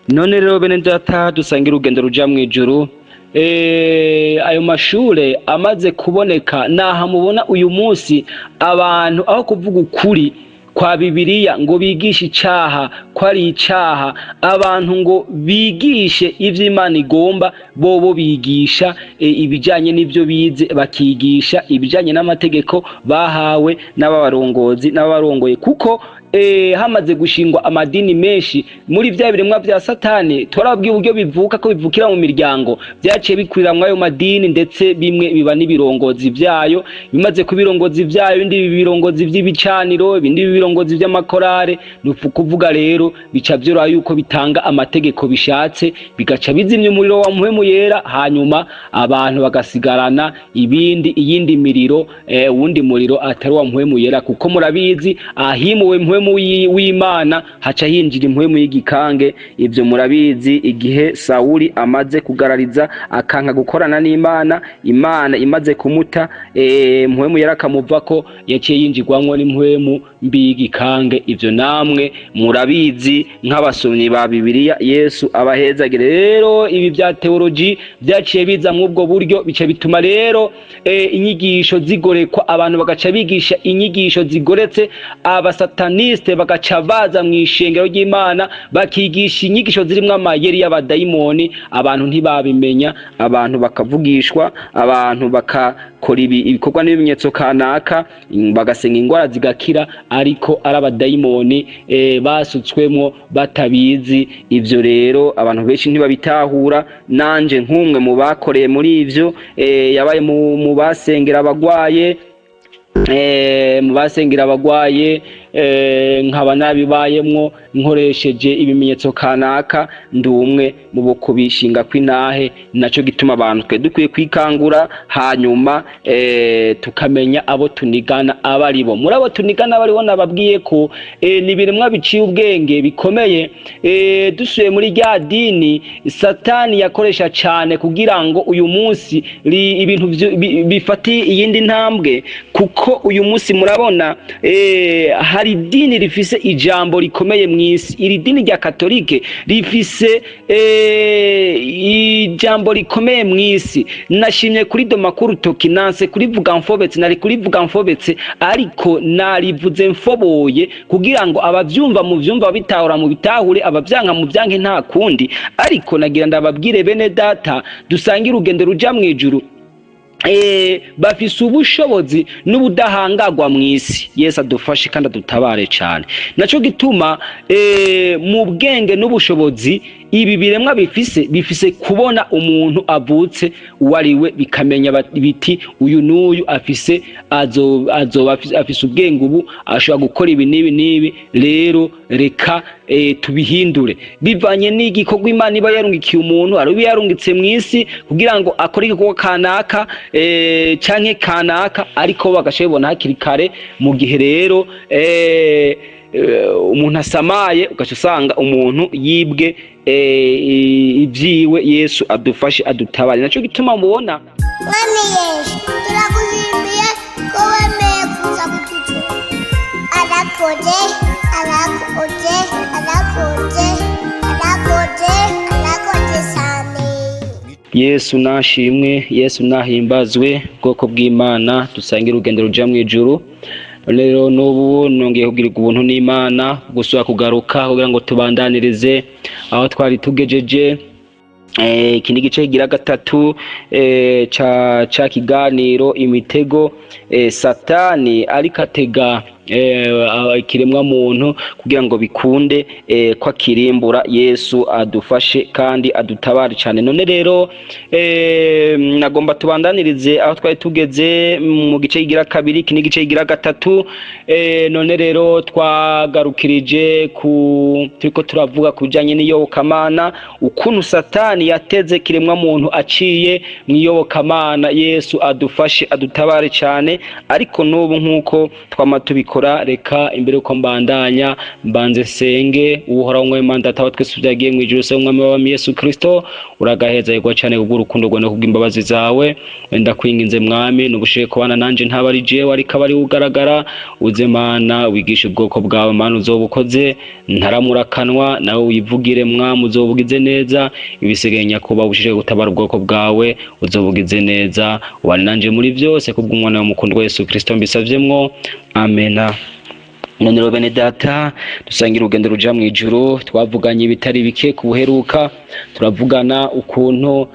none rero bene data dusangira urugendo ruja mw'ijuru. Ayo mashure amaze kuboneka naha mubona uyu munsi abantu aho kuvuga ukuri kwa Bibiliya ngo bigishe icaha ko ari icaha, abantu ngo bigishe ivyo Imana igomba, bobo bigisha ibijanye n'ivyo bize, bakigisha ibijanye n'amategeko bahawe n'abarongozi n'abarongoye, kuko hamaze gushingwa amadini menshi muri vya biremwa vya Satani. Twarabwiye uburyo bivuka ko bivukira mu miryango, vyaciye bikuriramwo ayo madini, ndetse bimwe biba n'ibirongozi vyayo, bimaze kubirongozi vyayo, ibindi birongozi vy'ibicaniro, ibindi birongozi vy'amakorare. Nukuvuga rero bica vyoroha yuko bitanga amategeko bishatse, bigaca bizimya umuriro wa mpwemu yera, hanyuma abantu bagasigarana iyindi miriro, wundi muriro atari wa mpwemu yera, kuko murabizi ahimuwe mpwemu w'Imana haca hinjira impwemu y'igikange. Ivyo murabizi igihe Sawuli amaze kugarariza akanka gukorana n'Imana, Imana imaze kumuta, mpwemu yera akamuvako, yaciye yinjirwamwo n'impwemu mbi y'igikange. Ivyo namwe murabizi nk'abasomyi ba Bibiliya. Yesu abahezagire. Rero ibi vya teoloji vyaciye biza mw'ubwo buryo, bica bituma rero inyigisho zigorekwa, abantu bagaca bigisha inyigisho zigoretse, abasataniste bagaca baza mw'ishengero ry'Imana bakigisha inyigisho zirimwo amayeri y'abadayimoni. Abantu ntibabimenya, abantu bakavugishwa, abantu bakakora ibikorwa n'ibimenyetso kanaka, bagasenga ingwara zigakira, ariko ari abadayimoni basutswemwo batabizi. Ivyo rero abantu benshi ntibabitahura. Nanje nk'umwe mu bakoreye muri ivyo, yabaye mu basengera abagwaye, nkaba nabibayemwo nkoresheje ibimenyetso kanaka. Ndi umwe mu bo kubishinga kw'inahe. Naco gituma abantu twe dukwiye kwikangura, hanyuma tukamenya abo tunigana abaribo. Muri abo tunigana abaribo nababwiye ko ni biremwa biciye ubwenge bikomeye. Dusuye muri rya dini Satani yakoresha cane kugira ngo uyu munsi ibintu bifati iyindi ntambwe, kuko uyu munsi murabona hari idini rifise ijambo rikomeye mw'isi. Iri dini rya Katolike rifise ijambo rikomeye mw'isi. Nashimye kuri Domakuru Tokinanse kurivuga mfobetse, nari kurivuga mfobetse, ariko narivuze mfoboye kugira ngo abavyumva mu vyumva, babitahura mu bitahure, abavyanka mu vyanke nta kundi. Ariko nagira ndababwire bene data dusangira urugendo ruja mw'ijuru, bafise ubushobozi n'ubudahangagwa mw'isi. Yesu adufashe kandi adutabare cane. Naco gituma mu bwenge n'ubushobozi ibi biremwa bifise kubona umuntu avutse uwariwe, bikamenya biti uyu n'uyu azoba afise ubwenge, ubu ashobora gukora ibi n'ibi. Rero reka tubihindure bivanye n'igikorwa Imana iba yarungikiye umuntu. Ari yarungitse mw'isi kugira ngo akore igikorwa kanaka canke kanaka, ariko bagashobora hakiri kare. Mu gihe rero umuntu asamaye, ugaca usanga umuntu yibwe ivyiwe. Yesu adufashe adutabare. Naco gituma mubona Mwami Yesu turaguhimbiye ko wemeye kuza kutucura. Arakoze sane. Yesu nashimwe, Yesu nahimbazwe. Bwoko bw'Imana dusangira urugendo ruja mw'ijuru. Rero n'ubu nongeye kugirirwa ubuntu n'Imana gusubira kugaruka kugira ngo tubandanirize aho twari tugejeje. Iki ni igice kigira gatatu ca kiganiro imitego Satani ariko atega ikiremwa muntu kugira ngo bikunde ko akirimbura. Yesu adufashe kandi adutabare cyane. None rero nagomba tubandanirize aho twari tugeze mu gice kigira kabiri. Iki ni igice kigira gatatu. None rero twagarukirije turiko turavuga kubijanye n'iyobokamana, ukuntu Satani yateze kiremwa muntu aciye mw'iyobokamana. Yesu adufashe adutabare cyane. Ariko n'ubu nk'uko twama tubikora kutabikora, reka imbere uko mbandanya mbanze senge. Uhoraho Imana Data wa twese byagiye mu ijuru, se umwami w'abami Yesu Kristo, uragaheza yego cyane kubw'urukundo rwawe no kubw'imbabazi zawe. Ndakwinginze mwami, nugushiye kubana nanje ntabari jewe ariko abari ugaragara, uze Mana wigisha ubwoko bwawe Mana, uzobukoze ntaramurakanwa nawe wivugire mwami, uzobugize neza. Ibisigaye nyakuba ushije gutabara ubwoko bwawe, uzobugize neza. Ubane nanje muri byose kubw'umwana w'umukundwa Yesu Kristo mbisavyemwo, amena. None rero bene data, dusangira urugendo ruja mu ijuru. Twavuganye ibitari bike ku buheruka, turavugana ukuntu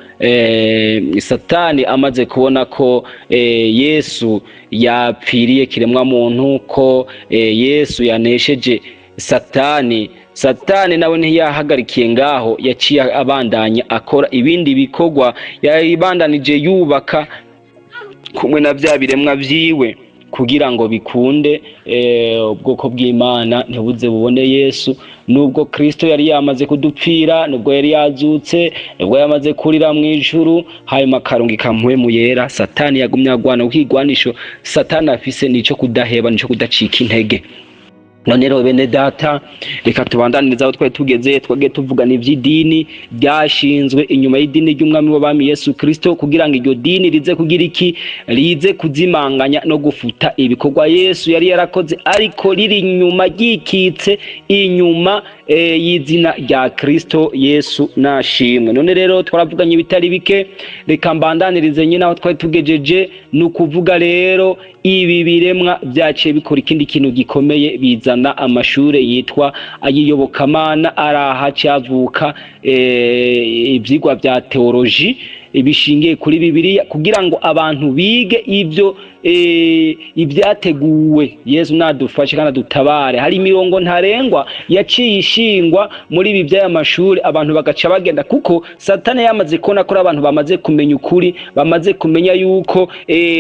Satani amaze kubona ko Yesu yapfiriye kiremwa muntu, ko Yesu yanesheje Satani nawe ntiyahagarikiye ngaho, yaciye abandanya akora ibindi bikorwa, yabandanije yubaka kumwe na bya biremwa vyiwe kugira ngo bikunde ubwoko bw'Imana ntibuze bubone Yesu. Nubwo Kristo yari yamaze kudupfira, nubwo yari yazutse, nubwo yamaze kurira mu ijuru, hanyuma akarungika mpwemu yera, Satani yagumye agwana. Ukigwanisho Satani afise nico kudaheba, nico kudacika intege. None rero bene data, reka tubandaniriza aho twari tugeze. Twage tuvugana ivy'idini ryashinzwe inyuma y'idini ry'umwami w'abami Yesu Kristo, kugira ngo iryo dini rize kugira iki, rize kuzimanganya no gufuta ibikorwa Yesu yari yarakoze, ariko riri inyuma ryikitse inyuma y'izina rya Kristo Yesu nashimwe. None rero twaravuganye ibitari bike, reka mbandanirize nyine aho twari tugejeje. Nukuvuga rero ibi biremwa byaciye bikora ikindi kintu gikomeye, bizana amashure yitwa ayiyobokamana. araha cyavuka ivyigwa bya teoloji ibishingiye kuri Bibiliya, kugira ngo abantu bige ivyo ibyateguwe. Yesu nadufashe kandi adutabare. Hari imirongo ntarengwa yaciye ishingwa muri ibi by'aya mashuri, abantu bagaca bagenda, kuko Satani yamaze kubona ko abantu bamaze kumenya ukuri, bamaze kumenya yuko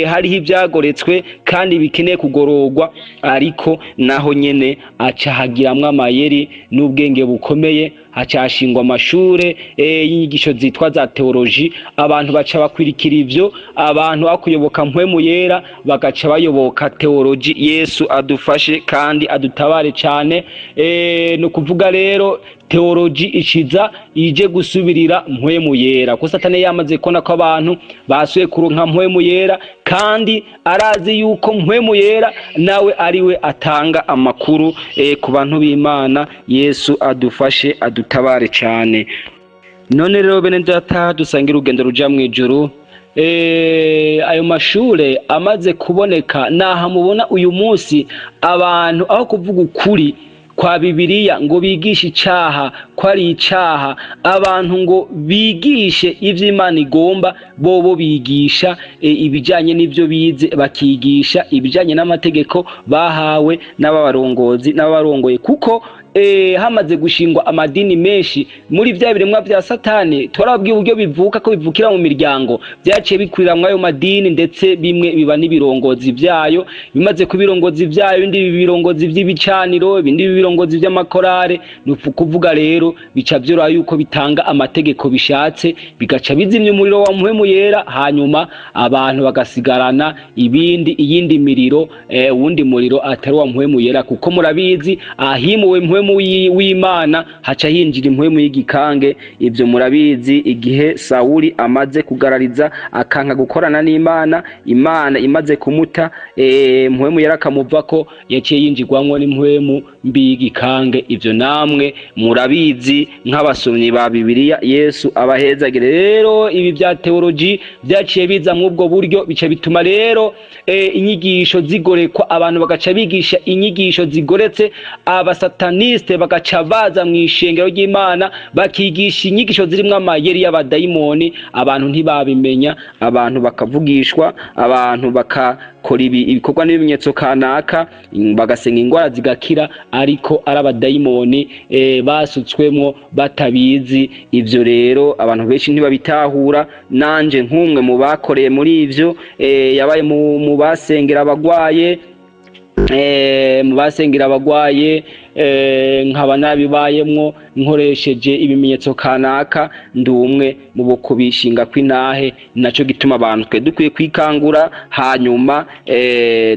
hariho ibyagoretswe kandi bikeneye kugororwa, ariko naho nyene aca hagiramwo amayeri n'ubwenge bukomeye. Hacashingwa amashure y'inyigisho zitwa za teoloji, abantu baca bakwirikira ivyo, abantu bakuyoboka mpwemu yera bagaca bayoboka teoloji. Yesu adufashe kandi adutabare cyane. No kuvuga rero teoloji ishiza ije gusubirira mpwemu yera, ko Satani yamaze kubona ko abantu basuye kuronka mpwemu yera, kandi arazi yuko mpwemu yera nawe ariwe atanga amakuru ku bantu b'Imana. Yesu adufashe adutabare cyane. None rero bene data, dusangira urugendo ruja mu ijuru. Ayo mashure amaze kuboneka, naha mubona uyu munsi abantu aho kuvuga ukuri kwa Bibiliya ngo bigishe icaha ko ari icaha, abantu ngo bigishe ivyo Imana igomba, bobo bigisha ibijanye n'ivyo bize, bakigisha ibijanye n'amategeko bahawe n'abarongozi n'abarongoye. Kuko hamaze gushingwa amadini menshi muri vya biremwa vya Satani, turabwiye uburyo bivuka ko bivukira mu miryango, byaciye bikuriramwe ayo madini, ndetse bimwe biba n'ibirongozi vyayo. Bimaze kubirongozi vyayo, ibindi birongozi vy'ibicaniro, ibindi birongozi vy'amakorare. Nukuvuga rero bica vyora yuko bitanga amategeko bishatse, bigaca bizimya umuriro wa mpwemu yera, hanyuma abantu bagasigarana iyindi miriro, wundi muriro atari wa mpwemu yera. Kuko murabizi ahimuwe mpwemu w'Imana haca hinjira impwemu y'igikange. Ivyo murabizi, igihe Sawuli amaze kugarariza akanka gukorana n'Imana, Imana imaze kumuta, mpwemu yera akamuvako, yaciye yinjirwamwo n'impwemu mbi y'igikange. Ivyo namwe murabizi nk'abasomyi ba Bibiliya. Yesu abahezagire. Rero ibi bya teoloji byaciye biza mw'ubwo buryo, bica bituma rero inyigisho zigorekwa, abantu bagaca bigisha inyigisho zigoretse. Abasataniste bagaca baza mu ishengero ry'Imana bakigisha inyigisho zirimwo amayeri y'abadayimoni. Abantu ntibabimenya, abantu bakavugishwa, abantu bakakora ibikorwa n'ibimenyetso kanaka, bagasenga ingwara zigakira, ariko ari abadayimoni basutswemwo batabizi. Ivyo rero abantu benshi ntibabitahura. Nanje nk'umwe mu bakoreye muri ivyo, yabaye mu basengera abagwaye, nkaba nabibayemwo nkoresheje ibimenyetso kanaka ndi umwe mu bo kubishinga kw'intahe. Naco gituma abantu twe dukwiye kwikangura, hanyuma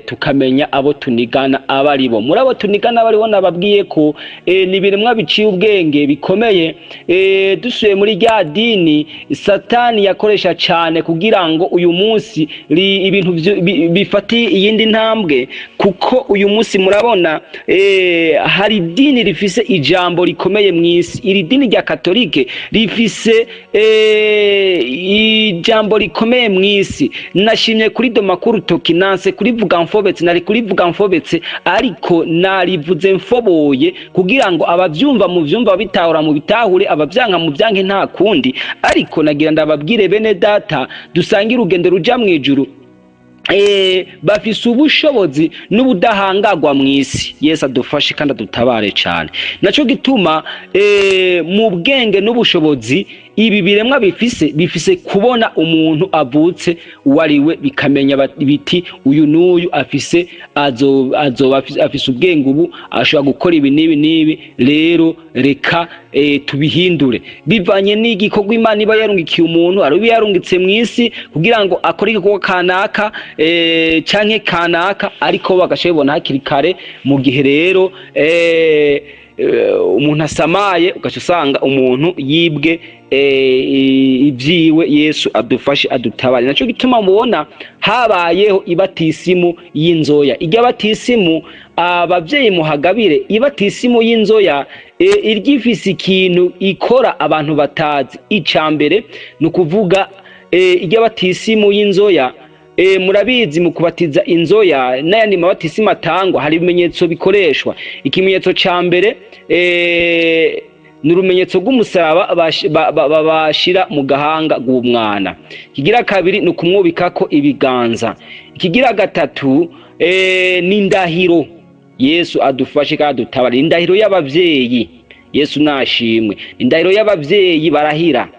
tukamenya abo tunigana abaribo. Muri abo tunigana abaribo nababwiye ko ni biremwa biciye ubwenge bikomeye. Dusuye muri rya dini Satani yakoresha cyane kugira ngo uyu munsi ibintu bifati iyindi ntambwe, kuko uyu munsi murabona hari dini rifise ijambo rikomeye mw'isi. Iri dini rya Katolike rifise ijambo rikomeye mw'isi. Nashimye kuri Domakuru Tokinanse kurivuga mfobetse, nari kurivuga mfobetse ariko narivuze mfoboye kugira ngo abavyumva mu vyumva bitahura mu bitahure, abavyanka mu vyanke nta kundi. Ariko nagira ndababwire bene data dusangira urugendo ruja mwijuru, bafise ubushobozi n'ubudahangagwa mw'isi. Yesu adufashe kandi adutabare cyane. Naco gituma mu bwenge n'ubushobozi ibi biremwa bifise kubona umuntu avutse wariwe, bikamenya biti uyu n'uyu afise afise ubwenge, ubu ashobora gukora ibi n'ibi. Rero reka tubihindure bivanye n'igikorwa Imana iba yarungikiye umuntu. Ari yarungitse mw'isi kugira ngo akore igikorwa kanaka canke kanaka, ariko bagashobora hakiri kare. Mu gihe rero umuntu asamaye ugaca usanga umuntu yibwe ibyiwe. Yesu adufashe adutabare. Naco gituma mubona habayeho ibatisimu y'inzoya. Irya batisimu abavyeyi muhagabire, ibatisimu y'inzoya iryifise ikintu ikora abantu batazi. Icambere nukuvuga irya batisimu y'inzoya, murabizi mu kubatiza inzoya n'ayandi mabatisimu atangwa hari ibimenyetso bikoreshwa. Ikimenyetso ca mbere n'urumenyetso rw'umusaraba bashira mu gahanga g'umwana. Ikigira kabiri ni ukumwubikako ibiganza. Ikigira gatatu ni indahiro. Yesu adufashe kandi adutabare. Indahiro y'abavyeyi, Yesu nashimwe. Indahiro y'abavyeyi barahira,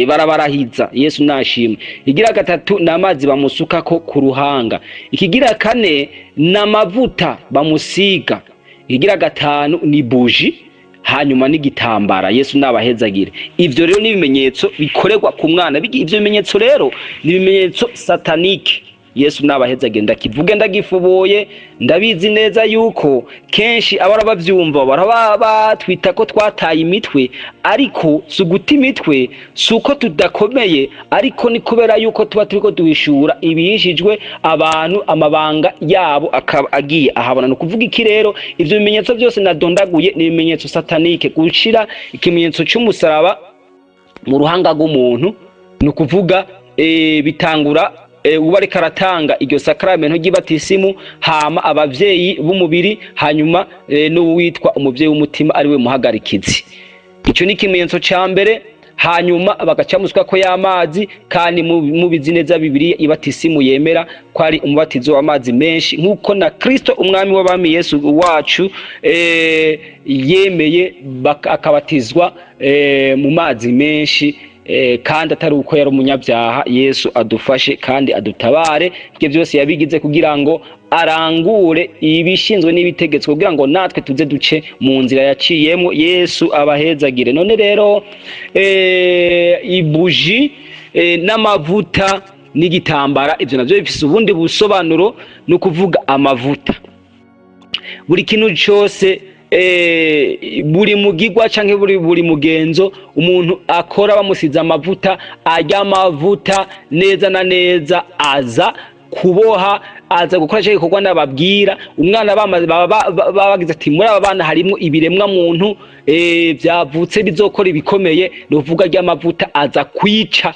barabarahiza. Yesu nashimwe. Ikigira gatatu n'amazi bamusukako ku ruhanga. Ikigira kane n'amavuta bamusiga. Ikigira gatanu ni buji, hanyuma n'igitambara. Yesu nabahezagire. Ivyo rero ni ibimenyetso bikorerwa ku mwana. Ivyo bimenyetso rero ni ibimenyetso satanike. Yesu nabahezagire. Ndakivuge ndagifuboye, ndabizi neza yuko kenshi abara bavyumva batwita ko twataye imitwe, ariko suguta imitwe suko tudakomeye, ariko ni kubera yuko tuba turiko duhishura ibihishijwe abantu, amabanga yabo akaba agiye ahabona. No kuvuga iki rero, ivyo bimenyetso byose nadondaguye ni ibimenyetso satanike. Gushira ikimenyetso cy'umusaraba mu ruhanga rw'umuntu, no kuvuga bitangura uba ariko aratanga iryo sakramento ry'ibatisimu, hama abavyeyi b'umubiri, hanyuma n'uwitwa umuvyeyi w'umutima ari we muhagarikizi. Ico ni ikimenyetso ca mbere. Hanyuma bagacamuswa ko y'amazi, kandi mubizi neza Bibiliya ibatisimu yemera ko ari umubatizo w'amazi menshi, nk'uko na Kristo umwami w'abami Yesu wacu yemeye akabatizwa mu mazi menshi, kandi atari uko yari umunyabyaha. Yesu adufashe kandi adutabare. Ibyo byose yabigize kugira ngo arangure ibishinzwe n'ibitegetswe, kugira ngo natwe tuze duce mu nzira yaciyemo. Yesu abahezagire. None rero ibuji n'amavuta n'igitambara, ivyo navyo bifise ubundi busobanuro. No kuvuga amavuta, buri kintu cyose buri mugigwa canke buri mugenzo umuntu akora bamusiza amavuta, ajya amavuta neza na neza aza kuboha, aza gukora cyo gikorwa nababwira. Umwana bagize ati muri aba bana harimo ibiremwa muntu byavutse bizokora ibikomeye. No kuvuga ry'amavuta aza kwica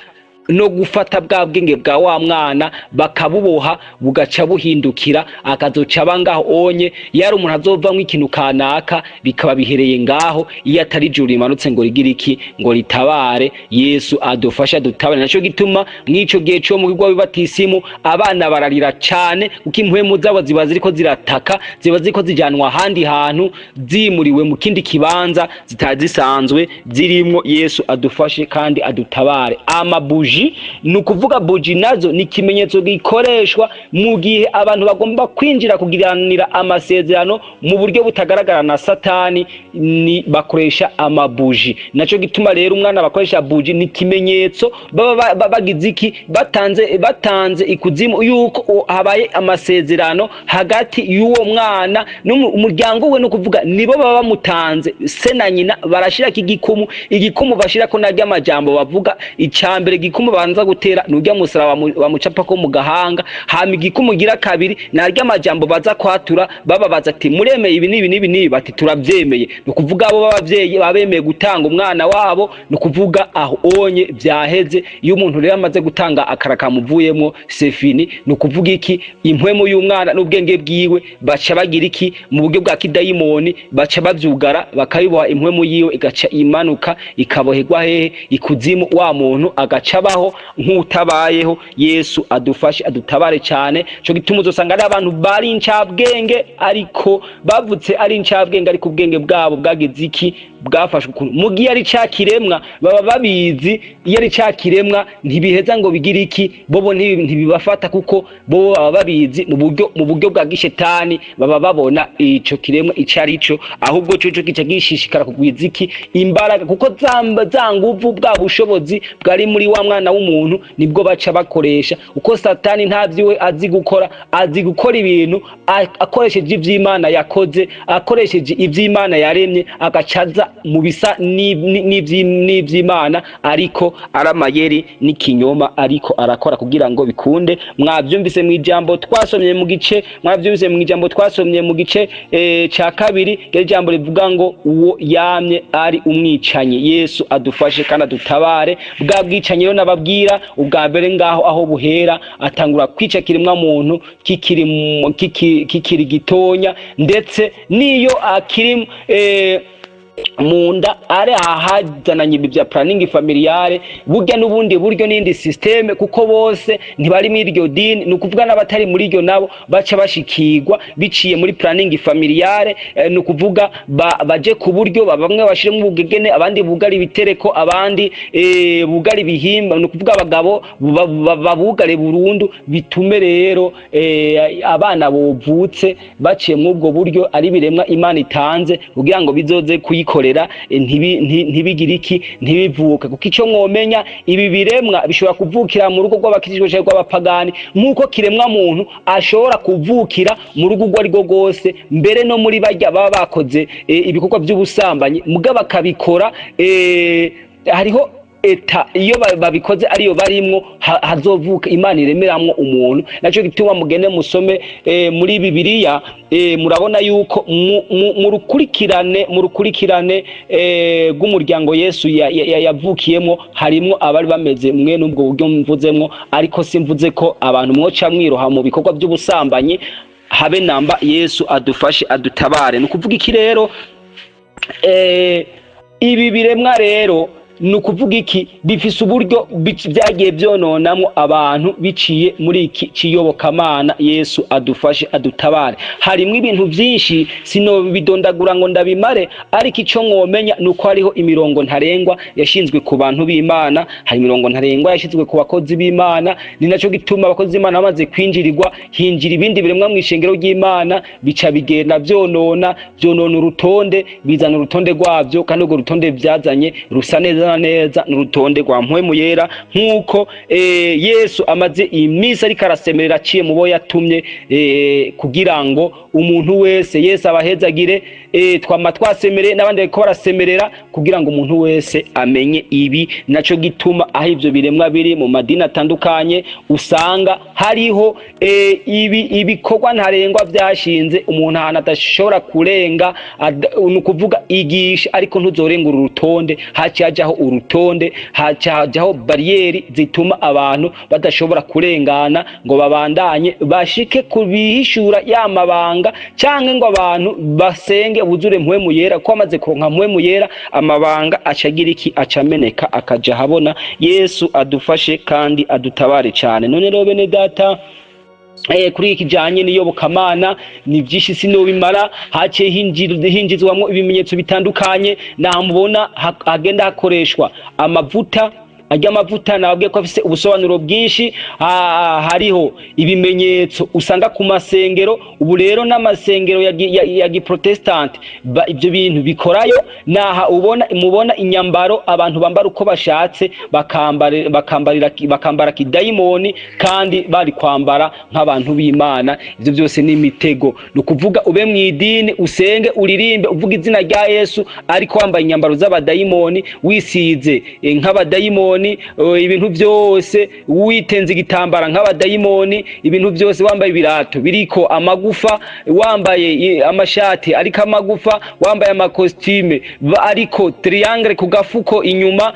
no gufata bwa bwenge bwa wa mwana bakabuboha bugaca buhindukira akazoca bangaho onye. Yari umuntu azovamwe ikintu kanaka bikaba bihereye ngaho, iyo atari ijuru rimanutse ngo rigira iki, ngo ritabare. Yesu adufasha dutabare. Naco gituma mwico gihe cyo mu bigwa bibatisimu abana bararira cyane, kuko impwemu zabo ziba ziriko zirataka, ziba ziriko zijanwa ahandi hantu, zimuriwe mu kindi kibanza zitazisanzwe zirimo. Yesu adufashe kandi adutabare. Amabuji buji. Ni ukuvuga buji nazo ni ikimenyetso gikoreshwa mu gihe abantu bagomba kwinjira kugiranira amasezerano mu buryo butagaragara na Satani, ni bakoresha amabuji. Naco gituma rero umwana bakoresha buji ni ikimenyetso baba bagize iki, batanze ikuzimu yuko habaye amasezerano hagati y'uwo mwana n'umuryango we. No kuvuga nibo baba bamutanze, se na nyina barashirako igikumu bashirako narya amajambo bavuga. Icambere igikumu banza gutera nurya musara bamucapako mu gahanga, hama igikumu gira kabiri narya amajambo baza kwatura bababaza ati muremeye ibi nibi, bati turavyemeye. No kuvuga abo b'abavyeyi babemeye gutanga umwana wabo, no kuvuga aho onye vyaheze. Iyo umuntu rero amaze gutanga akaraka muvuyemo sefini, no kuvuga iki, impwemu y'umwana n'ubwenge bwiwe baca bagira iki, mu buryo bwa kidayimoni baca bavyugara, bakayiboha impwemu yiwe igaca imanuka ikaboherwa hehe, ikuzimu, wa muntu agaca baho nk'utabayeho. Yesu adufashe adutabare cyane. Cyo gituma uzosanga ari abantu bari incabwenge, ariko bavutse ari incabwenge, ariko ubwenge bwabo bwagize iki, bwafashwe ukuntu. Mu gihe ari cakiremwa baba babizi, iyo ari cakiremwa ntibiheza ngo bigire iki, bobo ntibibafata, kuko bo baba babizi mu buryo bwa gishetani, baba babona ico kiremwa icarico, ahubwo coco kica gishishikara kugwiza iki, imbaraga, kuko za nguvu bwa bushobozi bwari muri wa mwana w'umuntu nibwo baca bakoresha. Uko Satani ntavyiwe azi gukora ibintu akoresheje ivy'Imana yakoze, akoresheje ivy'Imana yaremye, agacaza mu bisa n'ivy'Imana, ariko aramayeri n'ikinyoma ariko arakora kugira ngo bikunde. Mwavyumvise mu ijambo twasomye mu gice ca kabiri, ryo jambo rivuga ngo uwo yamye ari umwicanyi. Yesu adufashe kandi adutabare. Bwa bwicanyi rero nababwira ubwa mbere ngaho aho buhera, atangura kwica kiremwa muntu kikiri gitonya, ndetse niyo akiri munda ari ahazananye bya planning familiare, burya n'ubundi buryo n'indi systeme, kuko bose ntibari muri iryo dini. Ni ukuvuga n'abatari muri iryo nabo baca bashikirwa biciye muri planning familiare. Ni ukuvuga baje ku buryo bamwe bashiremo ubugegene, abandi bugari ibitereko, abandi bugari bihimba. Ni ukuvuga abagabo babugare burundu, bitume rero abana bovutse baciye muri ubwo buryo ari biremwa Imana itanze kugira ngo bizoze kuyikorera, ntibigire iki, ntibivuke. Kuko icyo mwomenya, ibi biremwa bishobora kuvukira mu rugo rw'abakirisitu cyangwa rw'abapagani, nk'uko kiremwa muntu ashobora kuvukira mu rugo urwo ari rwo rwose, mbere no muri barya baba bakoze ibikorwa by'ubusambanyi, mugabo bakabikora hariho eta iyo babikoze ariyo barimwo hazovuka Imana iremeramwo umuntu. Naco gituma mugende musome muri Bibiliya, murabona yuko mu rukurikirane rw'umuryango Yesu yavukiyemo harimwo abari bameze mwe n'ubwo buryo mvuzemwo, ariko simvuze ko abantu mwoca mwiroha mu bikorwa by'ubusambanyi, habe namba. Yesu adufashe adutabare. Ni ukuvuga iki rero, ibi biremwa rero ni ukuvuga iki, bifise uburyo byagiye byononamwo abantu biciye muri iki kiyobokamana. Yesu adufashe adutabare. Harimwo ibintu byinshi sinobidondagura ngo ndabimare, ariko icyo mwomenya nuko hariho imirongo ntarengwa yashinzwe ku bantu b'Imana, hari imirongo ntarengwa yashinzwe ku bakozi b'Imana. Ni naco gituma abakozi b'Imana bamaze kwinjirirwa, hinjira ibindi biremwa mu ishengero ry'Imana, bica bigenda byonona urutonde, bizana urutonde rwabyo, kandi urwo rutonde byazanye rusa neza n'urutonde rwa mpwemu yera, nk'uko Yesu amaze iminsi ariko arasemerera aciye mu bo yatumye, kugira ngo umuntu wese, Yesu abahezagire, twama twasemereye n'abandi bariko barasemerera kugira ngo umuntu wese amenye ibi. Naco gituma aho ivyo biremwa biri mu madini atandukanye, usanga hariho ibikorwa ntarengwa byashinze umuntu ahantu adashobora kurenga. Ni ukuvuga igisha, ariko ntuzorengura urutonde, hacajaho urutonde, hacajaho bariyeri zituma abantu badashobora kurengana ngo babandanye bashike kubihishura y'amabanga, canke ngo abantu basenge buzure mpwemu yera. Ko amaze kuronka mpwemu yera, amabanga acagira iki, acameneka akaja habona. Yesu adufashe kandi adutabare cyane. None rero bene data, kuri iki kijanye n'iyobokamana ni byinshi sinobimara. Haciye hinjizwamwo ibimenyetso bitandukanye, namubona hagenda hakoreshwa amavuta arya amavuta nabwiye ko afise ubusobanuro bwinshi. Hariho ibimenyetso usanga ku masengero, ubu rero n'amasengero ya giprotestant ibyo bintu bikorayo, naha mubona inyambaro abantu bambara uko bashatse, bakambara kidayimoni kandi bari kwambara nk'abantu b'Imana. Ivyo byose ni imitego. Ni ukuvuga ube mu idini, usenge, uririmbe, uvuga izina rya Yesu, ariko wambaye inyambaro z'abadayimoni, wisize nk'abadayimoni, ibintu byose witenze igitambara nk'abadayimoni, ibintu byose wambaye ibirato biriko amagufa, wambaye amashati ariko amagufa, wambaye amakostime ariko triangle ku gafuko inyuma,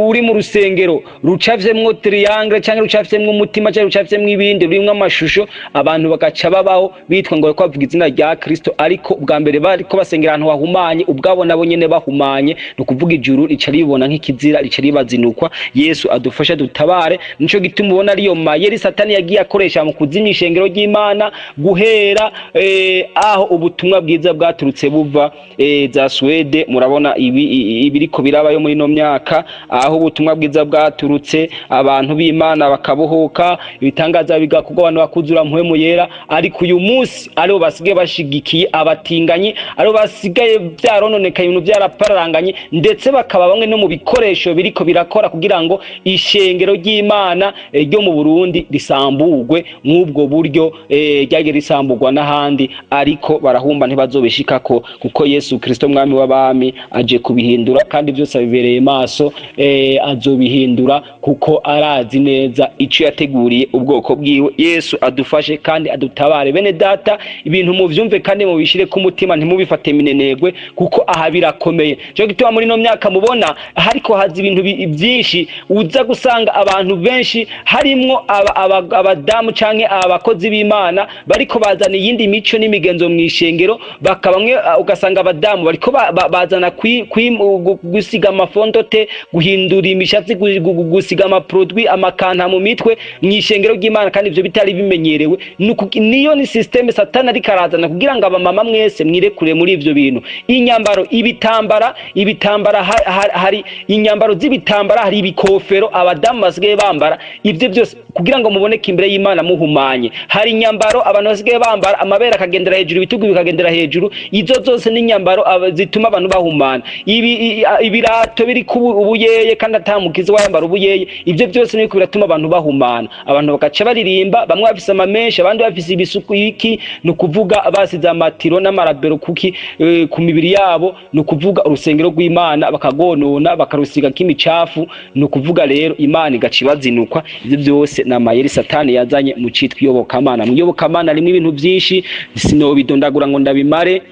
uri mu rusengero rucavyemwo triangle cyangwa rucavyemwo umutima cyangwa rucavyemwo ibindi rurimwo amashusho, abantu bagaca babaho bitwa ngo bavuga izina rya Kristo, ariko ubwa mbere bariko basengera ahantu hahumanye, ubwabo nabo nyene bahumanye. No kuvuga ijuru rica ribona nk'ikizira, rica ribazinukwa. Yesu adufasha dutabare. Nico gituma ubona ariyo mayeri Satani yagiye akoresha mu kuzimya ishengero ry'Imana, guhera aho ubutumwa bwiza bwaturutse buva za Swede. Murabona ibiriko birabayo muri no myaka, aho ubutumwa bwiza bwaturutse, abantu b'Imana bakabohoka, ibitangaza bigakorwa, abantu bakuzura mpwemu yera. Ariko uyu munsi aribo basigaye bashigikiye abatinganyi, aribo basigaye byarononekaye, ibintu byarapararanganye, ndetse bakaba bamwe no mu bikoresho biriko birakora kugira ngo ishengero ry'Imana ryo mu Burundi risambugwe nk'ubwo buryo ryagiye risamburwa n'ahandi. Ariko barahumba ntibazobishikako, kuko Yesu Kristo mwami w'abami aje kubihindura, kandi byose abibereye maso. Azobihindura kuko arazi neza ico yateguriye ubwoko bwiwe. Yesu adufashe kandi adutabare. Bene data, ibintu muvyumve kandi mubishire ku mutima, ntimubifate minenegwe, kuko aha birakomeye. Cyo gituma muri no myaka mubona hariko hazi ibintu byinshi, uza gusanga abantu benshi harimwo abadamu canke abakozi b'Imana bariko bazana iyindi mico n'imigenzo mu ishengero, bakabamwe ugasanga abadamu bariko bazana gusiga amafondote, guhindura imishatsi, gusiga amaproduit, amakanta mu mitwe mu ishengero ry'Imana, kandi ivyo bitari bimenyerewe. Niyo ni systeme Satani ariko arazana kugira ngo abamama mwese mwirekure muri ivyo bintu. Inyambaro, ibitambara hari inyambaro z'ibitambara, hari ibikofero abadamu basigaye bambara, ivyo byose kugira ngo muboneke imbere y'Imana muhumanye. Hari inyambaro abantu basigaye bambara, amabere akagendera hejuru, ibitugu bikagendera hejuru. Izo zose ni inyambaro zituma abantu bahumana. Ibirato biri ku ubuyeye kandi atamukize wayambara ubuyeye, ivyo byose ni biratuma abantu bahumana. Abantu bakaca baririmba, bamwe bafise amamenshi, abandi bafise ibisuku iki, no kuvuga basize amatiro n'amarabero kuki ku mibiri yabo, no kuvuga urusengero rw'Imana bakagonona, bakarusiga k'imicafu. No kuvuga rero Imana igacibazinukwa. Ivyo byose na mayeri Satani yazanye mu citwa iyobokamana. Mu iyobokamana rimwe ibintu byinshi sinobidondagura ngo ndabimare.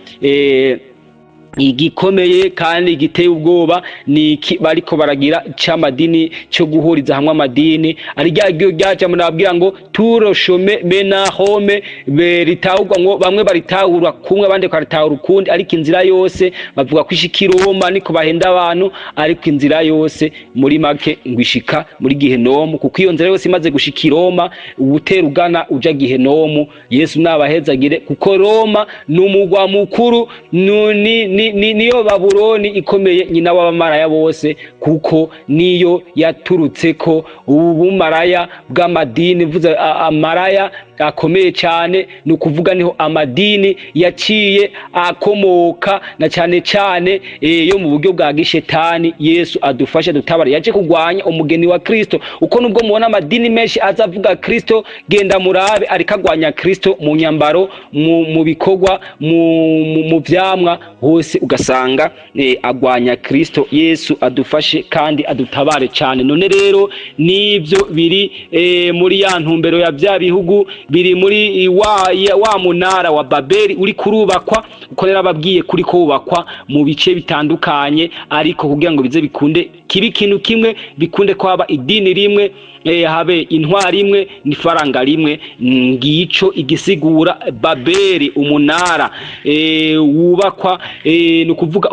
Igikomeye kandi giteye ubwoba ni bariko baragira c'amadini cyo guhuriza hamwe amadini, ari ryaje munabwira ngo turoshome mena home beritahurwa, ngo bamwe baritahura kumwe abandi baritahura ukundi, ariko inzira yose bavuga kwishikiroma niko bahenda abantu, ariko inzira yose muri make ngwishika muri Gihenomu, kuko iyo nzira yose imaze gushikiroma ubutera ugana uja Gihenomu. Yesu nabahezagire, kuko Roma numugwa mukuru niyo Babuloni ikomeye, nyina w'abamaraya bose, kuko niyo yaturutseko ubumaraya bw'amadini. Vuze amaraya akomeye cyane, ni ukuvuga niho amadini yaciye akomoka, na cyane cyane yo mu buryo bwa gishetani. Yesu adufashe dutabare, yaje kugwanya umugeni wa Kristo. Uko nubwo mubona amadini menshi azavuga Kristo, genda murabe ariko agwanya Kristo mu nyambaro, mu bikorwa, mu vyamwa hose ugasanga agwanya Kristo. Yesu adufashe kandi adutabare cyane. None rero nivyo biri muri ya ntumbero ya bya bihugu, biri muri wa munara wa Babeli uri kurubakwa, ukorera ababwiye kuri kubakwa mu bice bitandukanye, ariko kugira ngo bize bikunde kibi kintu kimwe, bikunde ko haba idini rimwe, habe intwari imwe n'ifaranga rimwe. Ngico igisigura Babeli, umunara wubakwa, no kuvuga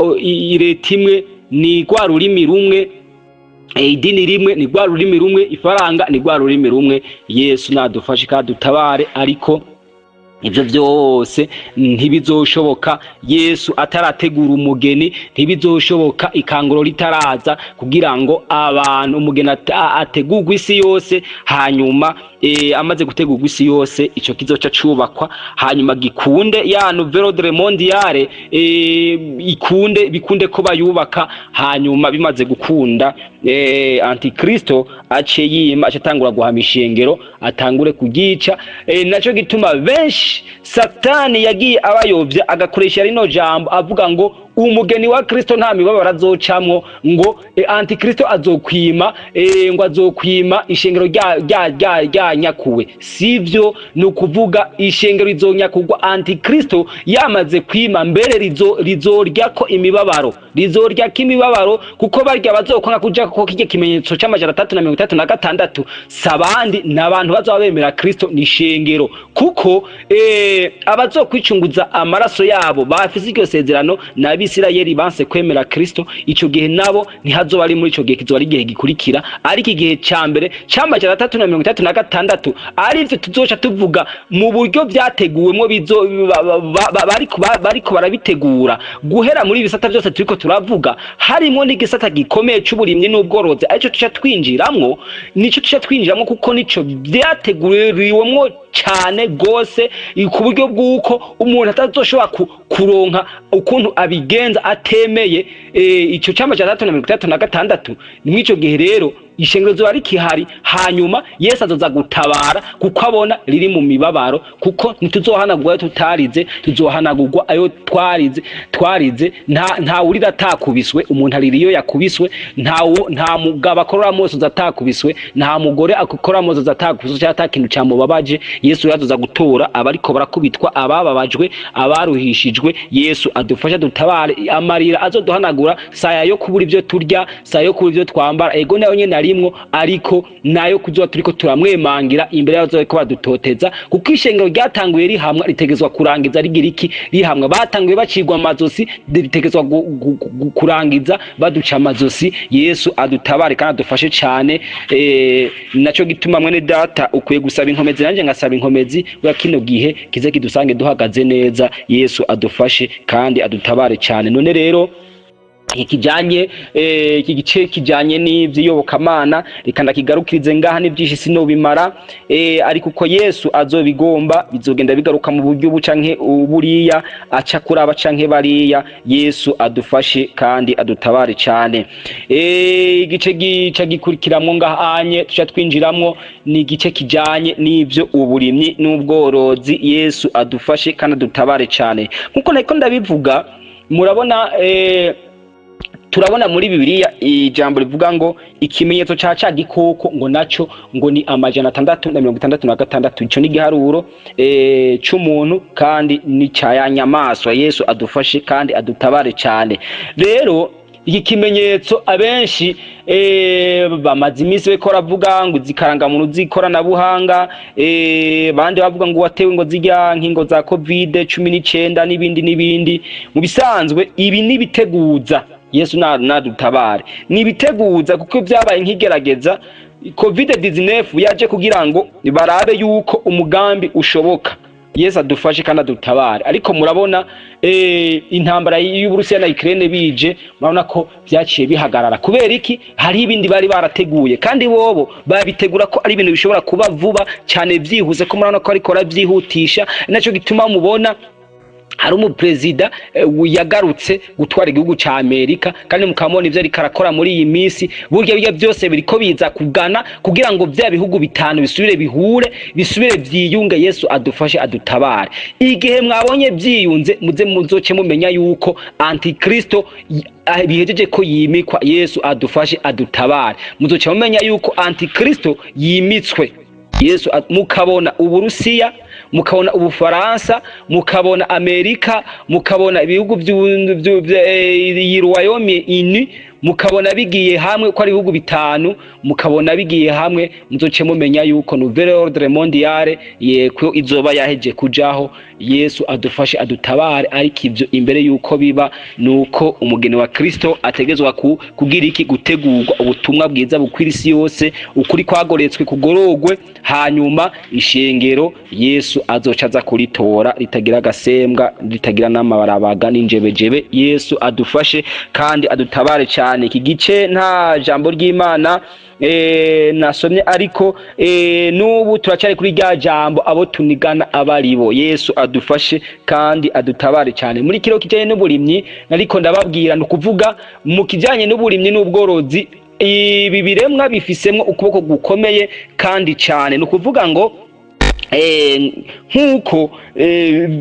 leta imwe ni rwa rurimi rumwe, idini rimwe ni rwa rurimi rumwe, ifaranga ni rwa rurimi rumwe. Yesu nadufashe kandi dutabare. Ariko ivyo vyose ntibizoshoboka Yesu atarategura umugeni, ntibizoshoboka ikanguro ritaraza kugira ngo abantu umugeni ategurwe isi yose, hanyuma amaze gutegurwa isi yose ico kizoca cubakwa, hanyuma gikunde ya nouvelle ordre mondiale bikunde ko bayubaka, hanyuma bimaze gukunda antikristo ace yima acatangura guhama ishengero, atangure kugica. Naco gituma benshi Satani yagiye abayovya agakoresha rino jambo avuga ngo umugeni wa Kristo nta mibabaro azocamwo, ngo antikristo azokwima ngo azokwima ishengero rya nyakuwe. Sivyo, ni ukuvuga ishengero rizonyakugwa antikristo yamaze kwima, mbere rizoryako imibabaro, rizoryako imibabaro, kuko barya bazokwanga kuja ko kije kimenyetso c'amajana 336 sabandi n'abantu bazoba bemera Kristo ni ishengero, kuko abazokwicunguza amaraso yabo bafise iryo sezerano n'Abisirayeli banse kwemera Kristo. Ico gihe nabo ntihazoba ari muri ico gihe, kizoba ari igihe gikurikira, ariko igihe ca mbere c'amajana 336 arivyo tuzoca tuvuga mu buryo vyateguwemwo bariko barabitegura guhera muri ibisata vyose turiko turavuga, harimo n'igisata gikomeye c'uburimyi n'ubworozi, arico tuca twinjiramwo, nico tuca twinjiramwo kuko nico vyateguriwemwo cyane gose, ku buryo bw'uko umuntu atazoshobora kuronka ukuntu abigenza atemeye ico c'amajana 336. Nimwico gihe rero ishengero zoba rikihari, hanyuma Yesu azoza gutabara kuko abona riri mu mibabaro, kuko ntituzohanagurwa tutarize, tuzohanagurwa ayo twarize. Nta urira atakubiswe, umuntu aririyo yakubiswe, nta mugabo akorora mose atakubiswe, nta mugore akora mose atakubiswe cyangwa atakintu cyamubabaje. Yesu yazoza gutora abariko barakubitwa, abababajwe, abaruhishijwe. Yesu adufasha dutabare, amarira azoduhanagura, saya yo kubura ivyo turya, saya yo kubura ivyo twambara, ego nayo nyene arimwo, ariko nayo kuzoba turiko turamwemangira imbere yazo ko badutoteza, kuko ishengero ryatanguye rihamwa ritegezwa kurangiza rigira iki rihamwa. Batanguye bacirwa amazosi, ritegezwa kurangiza baduca amazosi. Yesu adutabare kandi adufashe cyane. Naco gituma mwene data ukwiye gusaba inkomezi, nanje ngasaba inkomezi bwa kino gihe kize kidusange duhagaze neza. Yesu adufashe kandi adutabare cyane. None rero iki gice kijanye n'ivyiyobokamana reka ndakigarukirize ngaha, n'ivyinshi sinobimara, ariko uko Yesu azobigomba bizogenda bigaruka mu buryo bucanke uburiya, aca kuraba canke bariya. Yesu adufashe kandi adutabare cyane. Igice gica gikurikiramwo ngahanye tuca twinjiramwo ni igice kijanye n'ivyo uburimyi n'ubworozi. Yesu adufashe kandi adutabare cyane. Nkuko nariko ndabivuga, murabona turabona muri Bibiliya ijambo rivuga ngo ikimenyetso ca gikoko ngo naco ngo ni amajana 666. Ico ni giharuro c'umuntu kandi ni ca nyamaswa. Yesu adufashe kandi adutabare cyane. Rero iki kimenyetso abenshi bamaze iminsi beko ravuga ngo zikaranga muntu zikorana buhanga, bandi bavuga ngo watewe ngo zijya nkingo za COVID-19 n'ibindi. Mu bisanzwe ibi nibiteguza. Yesu nadutabare, nibiteguza kuko byabaye nkigerageza. COVID-19 yaje kugira ngo barabe yuko umugambi ushoboka. Yesu adufashe kandi adutabare. Ariko murabona intambara y'Uburusiya na Ukraine bije, murabona ko byaciye bihagarara. Kubera iki? Hari ibindi bari barateguye, kandi bobo babitegura ko ari ibintu bishobora kuba vuba cyane byihuse, ko murabona ko ariko arabyihutisha. Naco gituma mubona hari umuperezida yagarutse gutwara igihugu ca Amerika, kandi mukamubona ivyo ariko arakora muri iyi minsi. Burya byose biriko biza kugana kugira ngo bya bihugu bitanu bisubire bihure, bisubire vyiyunge. Yesu adufashe adutabare. Igihe mwabonye byiyunze, muzoce mumenya yuko antikristo bihejeje ko yimikwa. Yesu adufashe adutabare. Muzoce mumenya yuko antikristo yimitswe. Yesu mukabona Uburusiya, mukabona Ubufaransa, mukabona Amerika, mukabona ibihugu by'Uroyaume-Uni, mukabona bigiye hamwe ko ari ibihugu bitanu, mukabona bigiye hamwe, muzoce mumenya yuko nouvelle ordre mondiale yeko izoba yaheje kujaho. Yesu adufashe adutabare, ariko ivyo imbere yuko biba nuko umugeni wa Kristo ategezwa kugira iki, gutegurwa ubutumwa bwiza bukwira isi yose, ukuri kwagoretswe kugorogwe, hanyuma ishengero Yesu azoca aza kuritora ritagira agasembwa, ritagira n'amabarabaga n'injebejebe. Yesu adufashe kandi adutabare cyane. Iki gice nta jambo ry'Imana nasomye, ariko n'ubu turacyari kuri rya jambo abo tunigana abaribo. Yesu adufashe kandi adutabare cyane. Muri kiro kijanye n'uburimyi nariko ndababwira, no kuvuga mu kijanye n'uburimyi n'ubworozi, ibi biremwa bifisemwo ukuboko gukomeye kandi cyane. No kuvuga ngo nkuko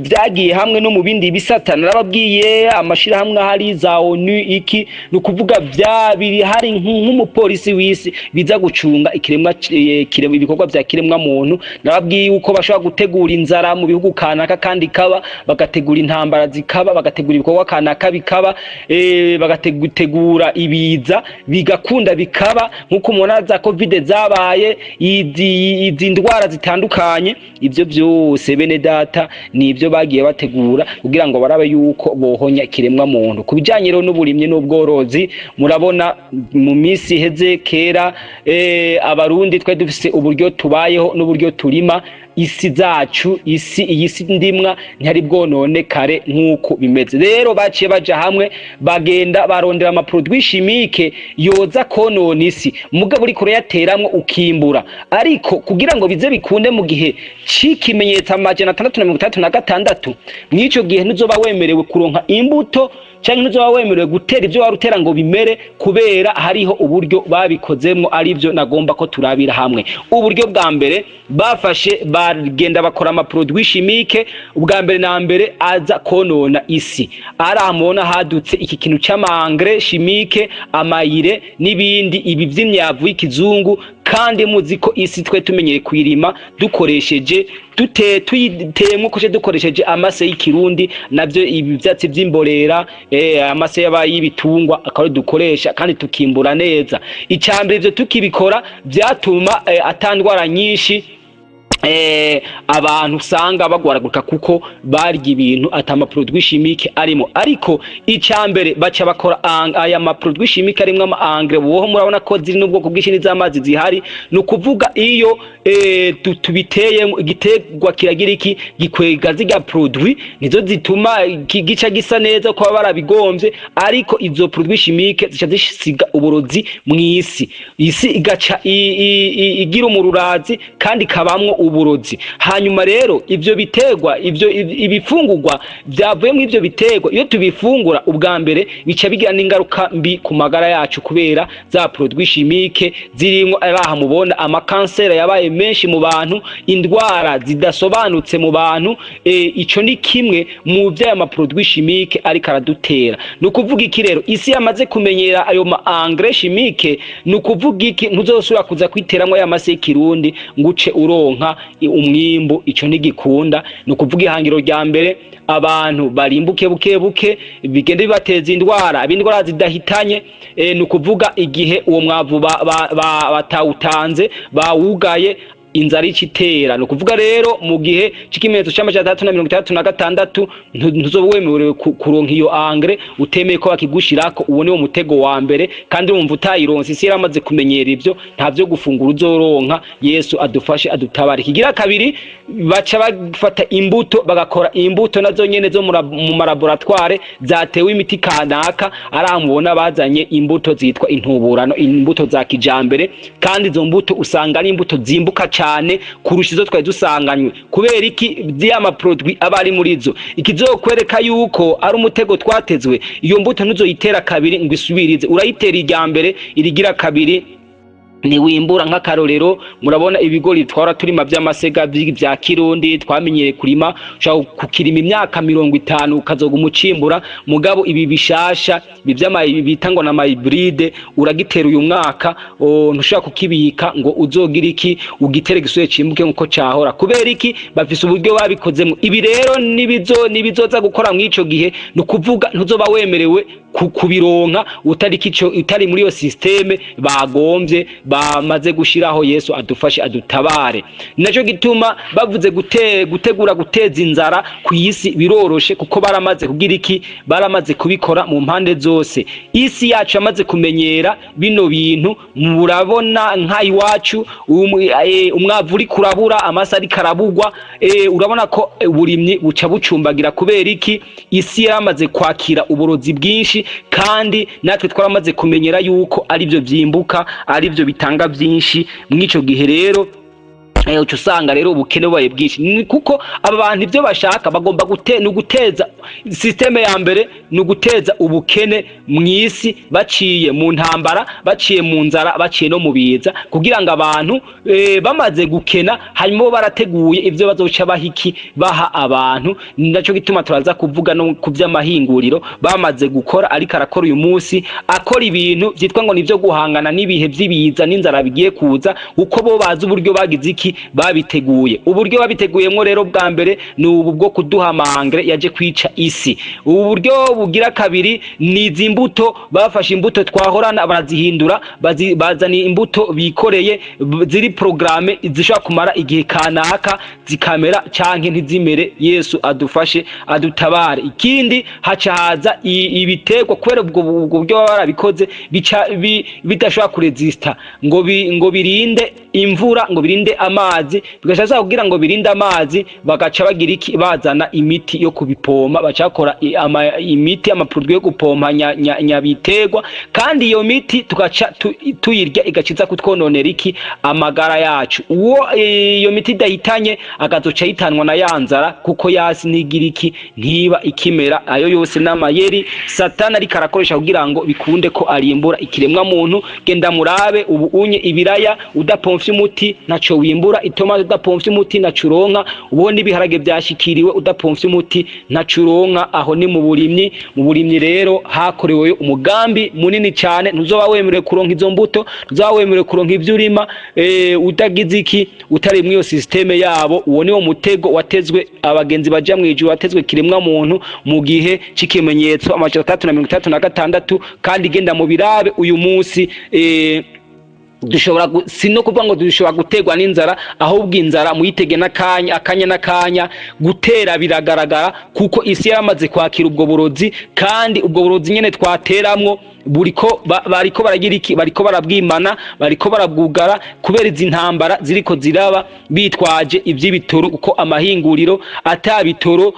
byagiye hamwe no mu bindi bisata, narababwiye amashira hamwe hari za ONU iki, no kuvuga biri hari nk'umupolisi w'isi biza gucunga ikiremwa ibikorwa vya kiremwa muntu. Narababwiye uko bashobora gutegura inzara mu bihugu kanaka kandi kaba, bagategura intambara zikaba, bagategura ibikorwa kanaka bikaba, bagategura ibiza bigakunda bikaba, nkuko umuntu za covid zabaye, izi ndwara zitandukanye. Ivyo byose bene data nibyo bagiye bategura kugira ngo barabe yuko bohonya kiremwa muntu. Kubijanye rero n'uburimye n'ubworozi, murabona mu minsi heze kera abarundi twa dufise uburyo tubayeho n'uburyo turima isi zacu, iyi si ndimwa ntari bwonone kare nkuko bimeze. Rero baciye baja hamwe bagenda barondera ama produits chimiques yoza konona isi, mugabo uri kure yateramwe ukimbura. Ariko kugira ngo bize bikunde mu gihe c'ikimenyetso 636 mwico gihe ntuzoba wemerewe kuronka imbuto canke ntuzoba wemerewe gutera ivyo warutera ngo bimere, kubera hariho uburyo babikozemwo, arivyo nagomba ko turabira hamwe. Uburyo bwa mbere bafashe bagenda bakora ama produits chimiques, ubwa mbere na mbere aza konona isi. Aramubona hadutse iki kintu c'ama engrais chimiques, amayire n'ibindi, ibi vy'imyavu y'ikizungu, kandi muzi ko isi twe tumenyere kwirima dukoresheje tuyiteyemwo koje dukoresheje amase y'ikirundi, navyo ibi vyatsi vy'imborera, amase y'ibitungwa akaba dukoresha kandi tukimbura neza. Icambere ivyo tukibikora byatuma atandwara nyinshi abantu usanga bagwaraguka kuko barya ibintu atama produits chimiques arimo. Ariko icambere baca bakora aya ma produits chimiques arimwe ama engrais, boho murabona ko ziri n'ubwoko bw'ishini z'amazi zihari. No kuvuga iyo tubiteye igitegwa kiragira iki, gikwega ziga produit nizo zituma gica gisa neza ko barabigomvye. Ariko izo produits chimiques zica zisiga uburozi mw'isi, isi igaca igira umururazi kandi kabamwo uburozi. Hanyuma rero ivyo bitegwa, ibifungurwa byavuye mu ivyo bitegwa, iyo tubifungura ubwa mbere bica bigira n'ingaruka mbi ku magara yacu, kubera za produits chimiques zirimwo. Araha mubona ama cancer yabaye menshi mu bantu, indwara zidasobanutse mu bantu. Ico ni kimwe mu vya ma produits chimiques ariko aradutera. No kuvuga iki rero, isi yamaze kumenyera ayo ma engrais chimiques, no kuvuga iki ntuzosubira kuza kwiteramwe ya mase y'ikirundi nguce uronka umwimbu. Ico nigikunda. No kuvuga ihangiro rya mbere, abantu barimbuke buke bigende bibateza indwara, abindwara zidahitanye. No kuvuga igihe uwo mwavu batawutanze bawugaye, inzara icitera. No kuvuga rero mu gihe c'ikimenyetso c'636 ntuzowemerewe kuronka iyo engrais utemeye ko bakigushirako. Ubone wo mutego wa mbere, kandi urumva utayironse. Isi yaramaze kumenyera ivyo, ntavyo gufungura uzoronka. Yesu adufashe adutabare. Kigira kabiri, baca bafata imbuto, bagakora imbuto nazo nyene zo mu laboratoire zatewe imiti kanaka. Aramubona bazanye imbuto zitwa intuburano, imbuto za kijambere, kandi izo mbuto usanga ari imbuto zimbuka cyane kurusha izo twari dusanganywe. Kubera iki vyama produit abari muri zo, ikizokwereka yuko ari umutego twatezwe. Iyo mbuto ntuzoyitera kabiri ngo isubirize, urayitera irya mbere, irigira kabiri ntiwimbura. Nk'akarorero murabona ibigori twara turima vy'amasega vya kirundi twamenyere kurima, ushaka kukirima imyaka 50 ukazoga umucimbura, mugabo ibi bishasha bita ngo na hybride uragitera uyu mwaka ntushaka kukibika ngo uzogira iki ugitere gisuye cimbuke nkuko cahora. Kubera iki? Bafise uburyo babikozemo. Ibi rero nibizoza gukora mw'ico gihe, nukuvuga ntuzoba wemerewe kubironka utari muri yo systeme bagomvye bamaze gushiraho. Yesu adufashe adutabare. Naco gituma bavuze gutegura guteza inzara ku isi biroroshe, kuko baramaze kugira iki, baramaze kubikora mu mpande zose. Isi yacu yamaze kumenyera bino bintu. Murabona nka iwacu umwavu uri kurabura, amasa ari karabugwa, urabona ko uburimyi buca bucumbagira. Kubera iki? Isi yaramaze kwakira uburozi bwinshi, kandi natwe twaramaze kumenyera yuko ari byo vyimbuka, ari byo bitanga byinshi. Mwico gihe rero uca usanga rero ubukene bubaye bwinshi, kuko aba bantu ibyo bashaka bagomba guteza systeme ya mbere, ni uguteza ubukene mw'isi baciye mu ntambara, baciye mu nzara, baciye no mu biza, kugira ngo abantu bamaze gukena hanyuma barateguye ibyo bazoca bahiki baha abantu. Naco gituma turaza kuvuga no ku vy'amahinguriro bamaze gukora, ariko arakora uyu munsi, akora ibintu vyitwa ngo nivyo guhangana n'ibihe vy'ibiza n'inzara bigiye kuza, uko bo bazi uburyo bagize iki babiteguye. Uburyo babiteguyemwo rero bwa mbere ni ubu bwo kuduha amangre yaje kwica isi. Ubu buryo bugira kabiri ni izimbuto, bafashe imbuto twahorana barazihindura, bazana imbuto bikoreye ziri programme zishobora kumara igihe kanaka zikamera canke ntizimere. Yesu adufashe adutabare. Ikindi haca haza ibitegwa, kubera ubwo buryo barabikoze bidashobora kuresista ngo birinde imvura, ngo birinde amazi, bigashaza kugira ngo birinde amazi, bagaca bagira iki, bazana imiti yo kubipoma, bacakora imiti amaproduit yo gupompa nyabitegwa, kandi iyo miti tugaca tuyirya igaciza kutwononera iki, amagara yacu. Uwo iyo miti dahitanye agazoca yitanwa na yanzara, kuko yasi nigira iki, ntiba ikimera. Ayo yose n'amayeri Satani ariko arakoresha kugira ngo bikunde ko arimbura ikiremwa muntu. Genda murabe ubu unye ibiraya udapomfye umuti naco wimbura, itomate udapomfye umuti naco uronka, ubone ibiharage byashikiriwe udapomfye umuti naco uronka. Aho ni mu burimyi. Mu burimyi rero hakorewe umugambi munini cyane. Ntuzoba wemerewe kuronka izo mbuto, ntuzoba wemerewe kuronka ivyo urima utagize iki, utari muri yo systeme yabo. Uwo ni wo mutego watezwe abagenzi baja mwijuru, watezwe kiremwa muntu mu gihe c'ikimenyetso 336. Kandi genda mu birabe uyu munsi dushobora sino kuvuga ngo dushobora gutegwa n'inzara, ahubwo inzara muyitege akanya gutera biragaragara, kuko isi yaramaze kwakira ubwo burozi. Kandi ubwo burozi nyene twateramwo bariko baragira iki, bariko barabwimana, bariko barabwugara, kubera izi ntambara ziriko ziraba bitwaje ivy'ibitoro, uko amahinguriro atabitoro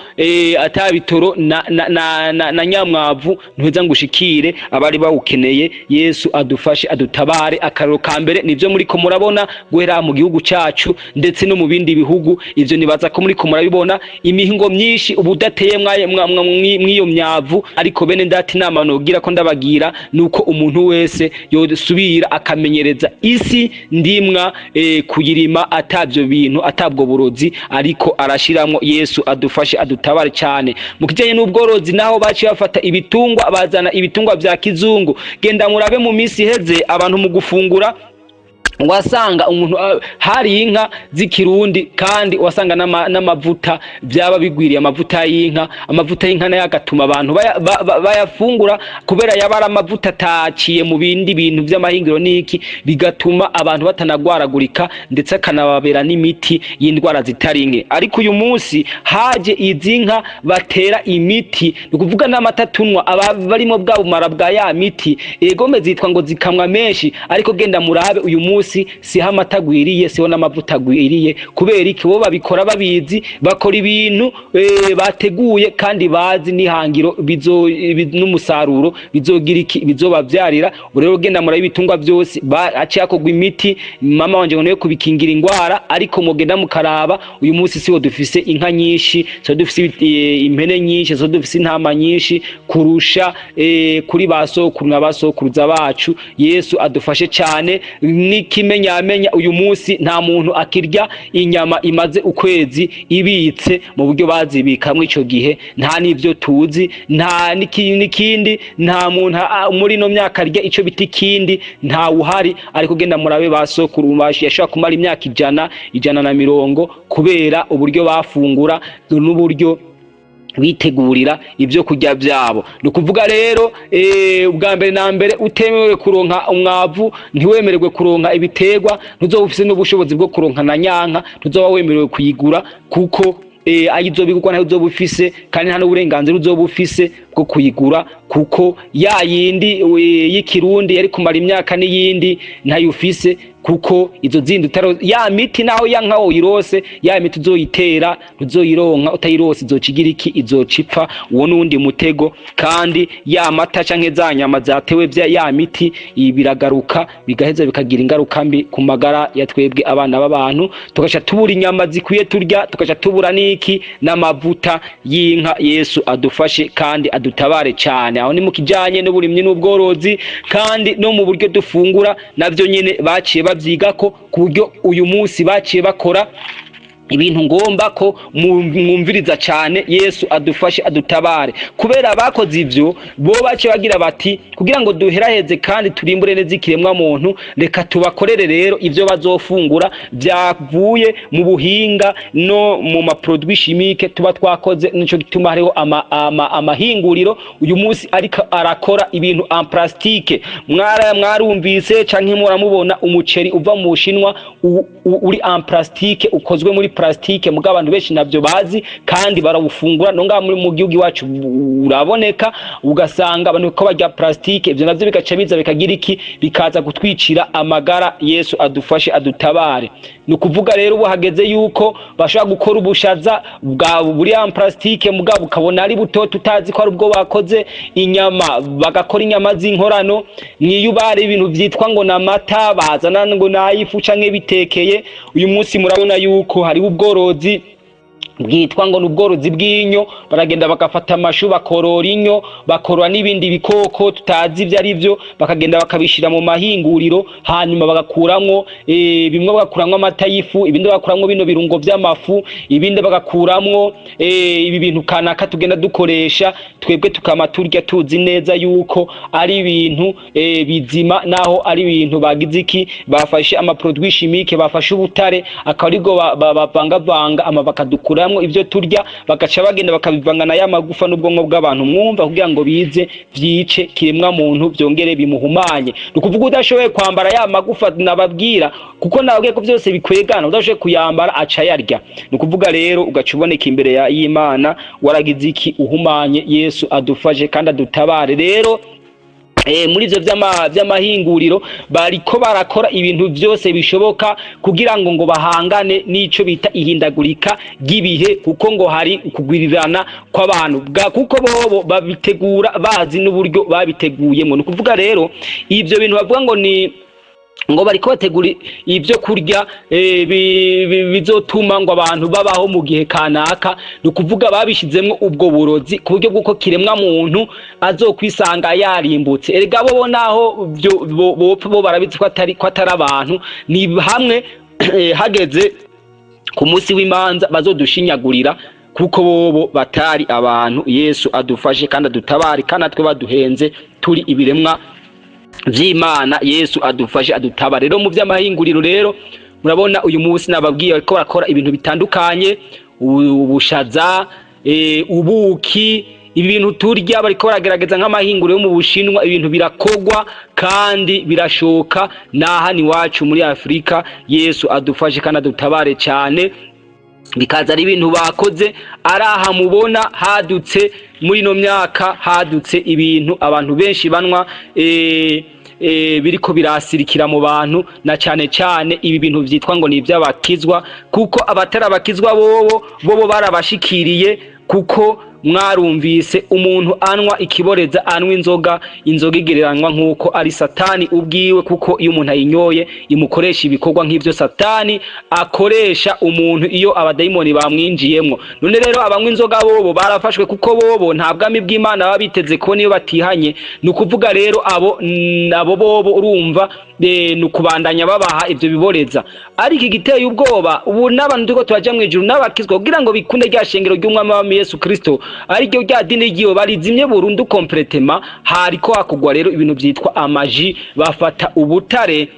na nyamwavu ntuza ngushikire abari bawukeneye. Yesu adufashe adutabare. Akarero ka mbere nivyo muriko murabona guhera mu gihugu cacu ndetse no mu bindi bihugu. Ivyo nibaza ko muriko murabibona, imihingo myinshi ubudateye mwiyo myavu. Ariko bene ndati nama nogira ko ndabagira nuko umuntu wese yosubira akamenyereza isi ndimwa kuyirima atavyo bintu, atabwo burozi ariko arashiramwo. Yesu adufashe adutabare cyane. Mu kijanye n'ubworozi naho baci bafata ibitungwa, bazana ibitungwa vya kizungu. Genda murabe mu misi heze abantu mu gufungura wasanga umuntu hari inka z'ikirundi, kandi wasanga n'amavuta byaba bigwiriye, amavuta y'inka nayo agatuma abantu bayafungura, kubera yabara amavuta ataciye mu bindi bintu by'amahingiro niki, bigatuma abantu batanagwaragurika, ndetse akanababera n'imiti y'indwara zitari nke. Ariko uyu munsi haje izi nka batera imiti, ukuvuga n'amatatunwa barimo bwa bumara bwa ya miti, egome zitwa ngo zikamwa menshi. Ariko genda murabe uyu munsi si hamata gwiriye, siho n'amavuta gwiriye. Kubera iki? Bo babikora babizi, bakora ibintu bateguye, kandi bazi n'ihangiro n'umusaruro bizogira iki, bizobavyarira. Rero genda murabe ibitungwa byose acakogwa imiti, mama wanje ngo niyo kubikingira ingwara. Ariko mugenda mukaraba uyu munsi siho dufise inka nyinshi, so dufise impene nyinshi, so dufise intama nyinshi kurusha kuri basokuru n'abasokuruza bacu. Yesu adufashe cyane. n'ikimenyamenya uyu munsi nta muntu akirya inyama imaze ukwezi ibitse mu buryo bazibikamwe ico gihe, nta n'ivyo tuzi, nta n'ikindi, nta muntu muri no myaka arya ico bita ikindi, nta uhari. Ariko genda murabe basokuru yashobora kumara imyaka 100 kubera uburyo bafungura n'uburyo bitegurira ibyo kurya byabo. Ni ukuvuga rero ubwa mbere na mbere utemewe kuronka umwavu, ntiwemererwe kuronka ibiterwa, ntuzoba ufise n'ubushobozi bwo kuronka na nyanka, ntuzoba wemerewe kuyigura kuko ayizo bigurwa nayo uzoba ufise, kandi nta n'uburenganzira uzoba ufise bwo kuyigura kuko ya yindi y'ikirundi yari kumara imyaka n'iyindi ntayo ufise, kuko izo zindi ya miti naho yanka uyirose, ya miti uzoyitera uzoyironka, utayirose izocigira iki, izocipfa. Uwo nundi mutego. Kandi ya mata canke za nyama zatewe vya ya miti biragaruka bigaheza bikagira ingaruka mbi ku magara ya twebwe abana b'abantu, tugaca tubura inyama zikwiye turya, tugaca tubura n'iki n'amavuta y'inka. Yesu adufashe kandi adutabare cyane. Aho ni mu kijanye n'uburimyi n'ubworozi, kandi no mu buryo dufungura navyo nyene baciye bavyigako ku buryo uyu munsi baciye bakora ibintu ngomba ko mwumviriza cyane. Yesu adufashe adutabare, kubera bakoze ivyo bo bace bagira bati kugira ngo duheraheze kandi turimbure neza ikiremwa muntu, reka tubakorere rero ivyo bazofungura byavuye mu buhinga no mu maproduit chimique tuba twakoze. Nico gituma hariho amahinguriro uyu munsi ariko arakora ibintu en plastique. Mwarumvise canke muramubona umuceri uva mu Bushinwa uri en plastique, ukozwe muri plastique, muga abantu benshi navyo bazi kandi barawufungura. No ngaha mu gihugu iwacu uraboneka, ugasanga abantu ko barya plastique, ivyo navyo bigaca biza bikagira iki, bikaza gutwicira amagara. Yesu adufashe adutabare. Ni ukuvuga rero ubu hageze yuko bashobora gukora ubushaza bwa buri en plastique, muga ukabona ari buto, tutazi ko ari ubwo bakoze inyama, bagakora inyama z'inkorano. Niyo bari ibintu vyitwa ngo na mata bazana ngo nayifu canke bitekeye. Uyu munsi murabona yuko hari ubworozi bwitwa ngo n'ubworozi bw'inyo, baragenda bagafata amashu bakorora inyo, bakorora n'ibindi bikoko tutazi ivyo ari byo, bakagenda bakabishira mu mahinguriro, hanyuma bagakuramwo bimwe bagakuramwo amata y'ifu, ibindi bagakuramwo bino birungo vy'amafu, ibindi bagakuramwo ibi bintu kanaka tugenda dukoresha twebwe tukama turya tuzi neza yuko ari ibintu bizima, naho ari ibintu bagize iki, bafashe amaproduit chimique, bafashe ubutare akarigo bavanga ama bakadukuramwo ivyo turya, bagaca bagenda bakabivanga na ya magufa n'ubwonko bw'abantu, mwumva kugira ngo bize vyice kiremwa muntu, vyongere bimuhumanye. Nukuvuga udashoboye kwambara ya magufa nababwira, kuko nababwiye ko vyose bikwegana, udashoboye kuyambara aca yarya. Nukuvuga rero ugaca uboneka imbere y'Imana waragize iki, uhumanye. Yesu adufashe kandi adutabare. Rero muri ivyo vy'amahinguriro bariko barakora ibintu vyose bishoboka kugira ngo bahangane n'ico bita ihindagurika ry'ibihe, kuko ngo hari kugwirirana kw'abantu, kuko bobo babitegura bazi n'uburyo babiteguyemo. Ni ukuvuga rero ivyo bintu bavuga ngo bariko bategura ivyo kurya bizotuma ngo abantu babaho mu gihe kanaka. Ni ukuvuga babishizemwo ubwo burozi ku buryo bw'uko kiremwa muntu azokwisanga yarimbutse. Erega bo naho bo barabitse ko atari abantu, ni hamwe hageze ku munsi w'imanza bazodushinyagurira, kuko bobo batari abantu. Yesu adufashe kandi adutabare, kandi atwe baduhenze turi ibiremwa vy'Imana. Yesu adufashe adutabare. Rero mu vy'amahinguriro rero murabona uyu munsi nababwiye ko barakora ibintu bitandukanye, ubushaza, ubuki, ibintu turya bariko baragerageza nk'amahinguriro yo mu Bushinwa. Ibintu birakogwa kandi birashoka naha ni wacu muri Afrika. Yesu adufashe kandi adutabare cyane, bikaza ari ibintu bakoze araha mubona hadutse muri no myaka, hadutse ibintu abantu benshi banwa biriko birasirikira mu bantu, na cyane cyane ibi bintu vyitwa ngo ni ivy'abakizwa, kuko abatari abakizwa bobo barabashikiriye, kuko mwarumvise umuntu anywa ikiboreza anywa inzoga igereranywa nk'uko ari satani ubwiwe, kuko iyo umuntu ayinyoye imukoresha ibikorwa nk'ivyo satani akoresha umuntu iyo abadayimoni bamwinjiyemwo. None rero abanywa inzoga bobo barafashwe, kuko bobo nta bwami bw'Imana baba biteze ko niyo batihanye. Ni ukuvuga rero abo bobo urumva nukubandanya babaha ivyo biboreza. Ariko igiteye ubwoba ubu n'abantu turiko turaja mwijuru n'abakizwa kugira ngo bikunde rya shengero ry'umwami wa Yesu Kristo, ariko rya dini ryiwe barizimye burundu completement. Hariko hakugwa rero ibintu vyitwa amaji, bafata ubutare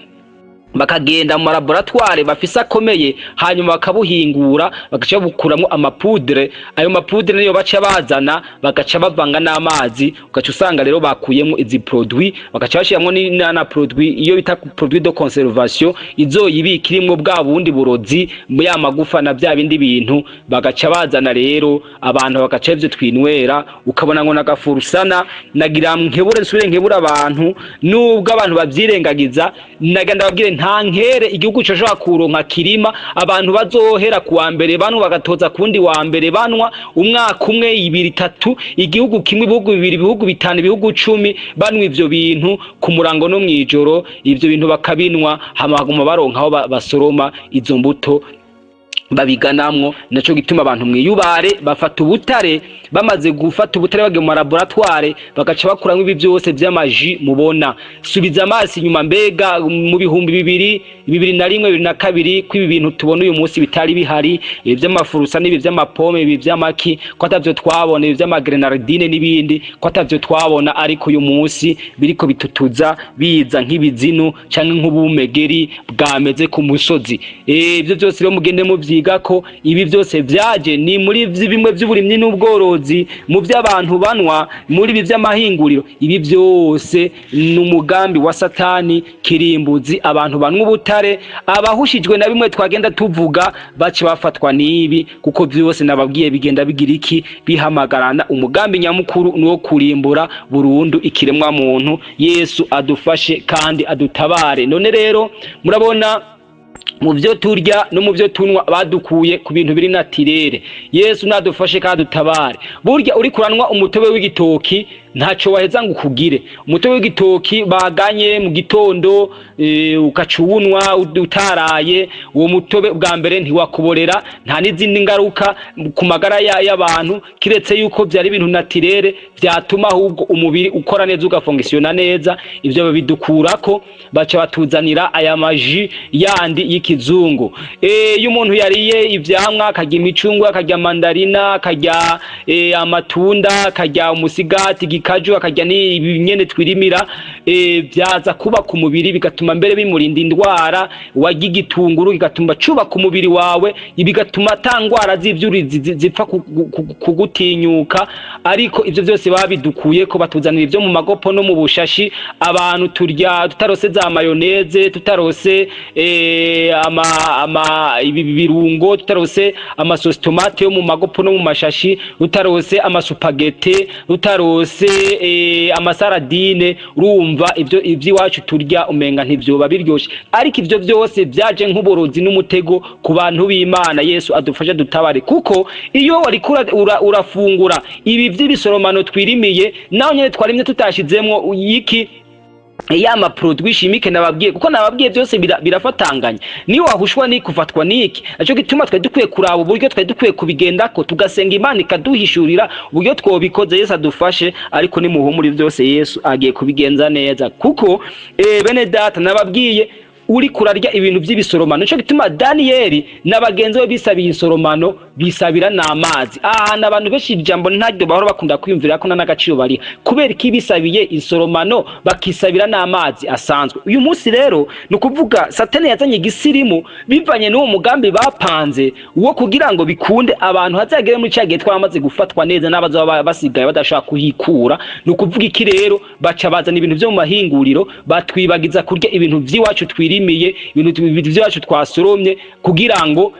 bakagenda mu laboratoire bafise akomeye, hanyuma bakabuhingura bagaca bukuramwo amapudre. Ayo mapudre niyo baca bazana bagaca bavanga n'amazi, ugaca usanga rero bakuyemwo izi produit, bagaca bashiramwo na produit iyo bita produit de conservation izoyibikirimwo bwa bundi burozi ya magufa na bya bindi bintu. Bagaca bazana rero abantu bagaca ivyo twinwera, ukabona ngo nagafurusana. Nagira nkebura abantu nubwo abantu bavyirengagiza, naganda babwire nta nkere igihugu coshobora kuronka kirima abantu bazohera kuwa mbere banwa bagatoza kundi wa mbere banwa umwaka umwe 2 3 igihugu kimwe ibihugu 2 ibihugu 5 ibihugu 10 banwa ivyo bintu ku murango no mwijoro. Ivyo bintu bakabinwa hamaguma baronka aho basoroma izo mbuto babiganamwo. Naco gituma abantu mwiyubare bafata ubutare, bamaze gufata ubutare bage mu laboratoire bagaca bakuramwo ibi byose vy'amaji mubona. Subiza amazi nyuma, mbega mu bihumbi 2001 2002 kwibi bintu tubona uyu munsi bitari bihari, ibi vy'amafurusa n'ibi vy'amapome ibi vy'amaki ko atavyo twabona, ibi vy'amagrenardine n'ibindi ko atavyo twabona. Ariko uyu munsi biriko bitutuza biza nk'ibizinu canke nk'ubumegeri bwameze ku musozi. Ivyo byose rero mugende mu ko ibi byose vyaje ni muri bimwe vy'uburimyi n'ubworozi, mu by'abantu banwa, muri ibi vy'amahinguriro. Ibi byose n'umugambi wa satani kirimbuzi. Abantu banwa ubutare, abahushijwe na bimwe twagenda tuvuga bace bafatwa nibi, kuko byose nababwiye bigenda bigira iki, bihamagarana umugambi nyamukuru no kurimbura burundu ikiremwa muntu. Yesu adufashe kandi adutabare. None rero murabona mu byo turya no mu byo tunwa badukuye ku bintu biri natirere. Yesu nadufashe kandi dutabare. Burya uri kuranwa umutobe w'igitoki ntaco waheza ngo ukugire. Umutobe w'igitoki baganye mu gitondo ukacuwunwa utaraye, uwo mutobe bwa mbere ntiwakuborera, nta n'izindi ngaruka ku magara y'abantu, kiretse yuko byari ibintu natirere byatuma ahubwo umubiri ukora neza ugafunkisiona neza. Ivyo babidukurako baca batuzanira aya maji yandi y'ikizungu. Iyo umuntu yariye ivyamwa, akarya imicungwe, akarya mandarina, akarya amatunda, akarya umusigati, gikaju, akarya n'ibinyene twirimira, byaza kuba ku mubiri bigatuma mbere bimurinda indwara. Warya igitunguru bigatuma cuba ku mubiri wawe, bigatuma atangwara z'ivyurizi zipfa kugutinyuka. Ariko ivyo byose babidukuye ko batuzanira ivyo mu magopo no mu bushashi. Abantu turya tutarose za mayoneze, tutarose ibirungo, tutarose amasosi tomate yo mu magopo no mu mashashi, tutarose amasupagete, tutarose amasaradine. Urumva ivyo iwacu turya umenga ntivyoba biryoshe. Ariko ivyo byose byaje nk'uborozi n'umutego ku bantu b'Imana. Yesu adufashe dutabare, kuko iyo wari urafungura ibi vy'ibisoromano twirimiye, naho nyene twarimye tutashizemwo iki yama produit chimique nababwiye, kuko nababwiye byose birafatanganya. Ni wahushwa ni kufatwa niki, aco gituma twe dukwiye kuraba uburyo twe dukwiye kubigendako, tugasenga Imana ikaduhishurira uburyo twobikoze. Yesu adufashe, ariko ni muhumuri byose Yesu agiye kubigenza neza. Kuko bene data nababwiye uri kurarya ibintu by'ibisoromano, cyo gituma Danieli n'abagenzi be bisabiye isoromano bisabira n'amazi. N'abantu benshi ijambo ntajyo bahora bakunda kwiyumvira ko n'agaciro bari, kubera iki bisabiye isoromano bakisabira n'amazi asanzwe. Uyu munsi rero no kuvuga Satani yazanye igisirimu bivanye n'uwo mugambi bapanze wo kugira ngo bikunde abantu hazagere muri cyagiye twamaze gufatwa neza n'abazo basigaye badashaka kuhikura. No kuvuga iki rero baca bazana ibintu byo mu mahinguriro, batwibagiza kurya ibintu by'iwacu twirimiye, ibintu by'iwacu twasoromye, kugira ngo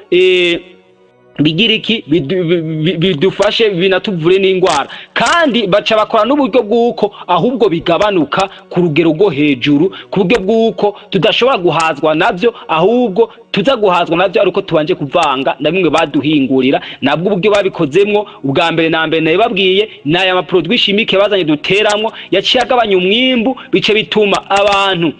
bigira iki bidufashe binatuvure n'ingwara. Kandi baca bakora n'uburyo bw'uko ahubwo bigabanuka ku rugero rwo hejuru, ku buryo bw'uko tudashobora guhazwa navyo, ahubwo tuza guhazwa navyo ari uko tubanje kuvanga na bimwe baduhingurira nabwo ubwo babikozemwo ubwa mbere na mbere nayo babwiye n'aya maproduit chimique bazanye duteramwo yaciye agabanya umwimbu bice bituma abantu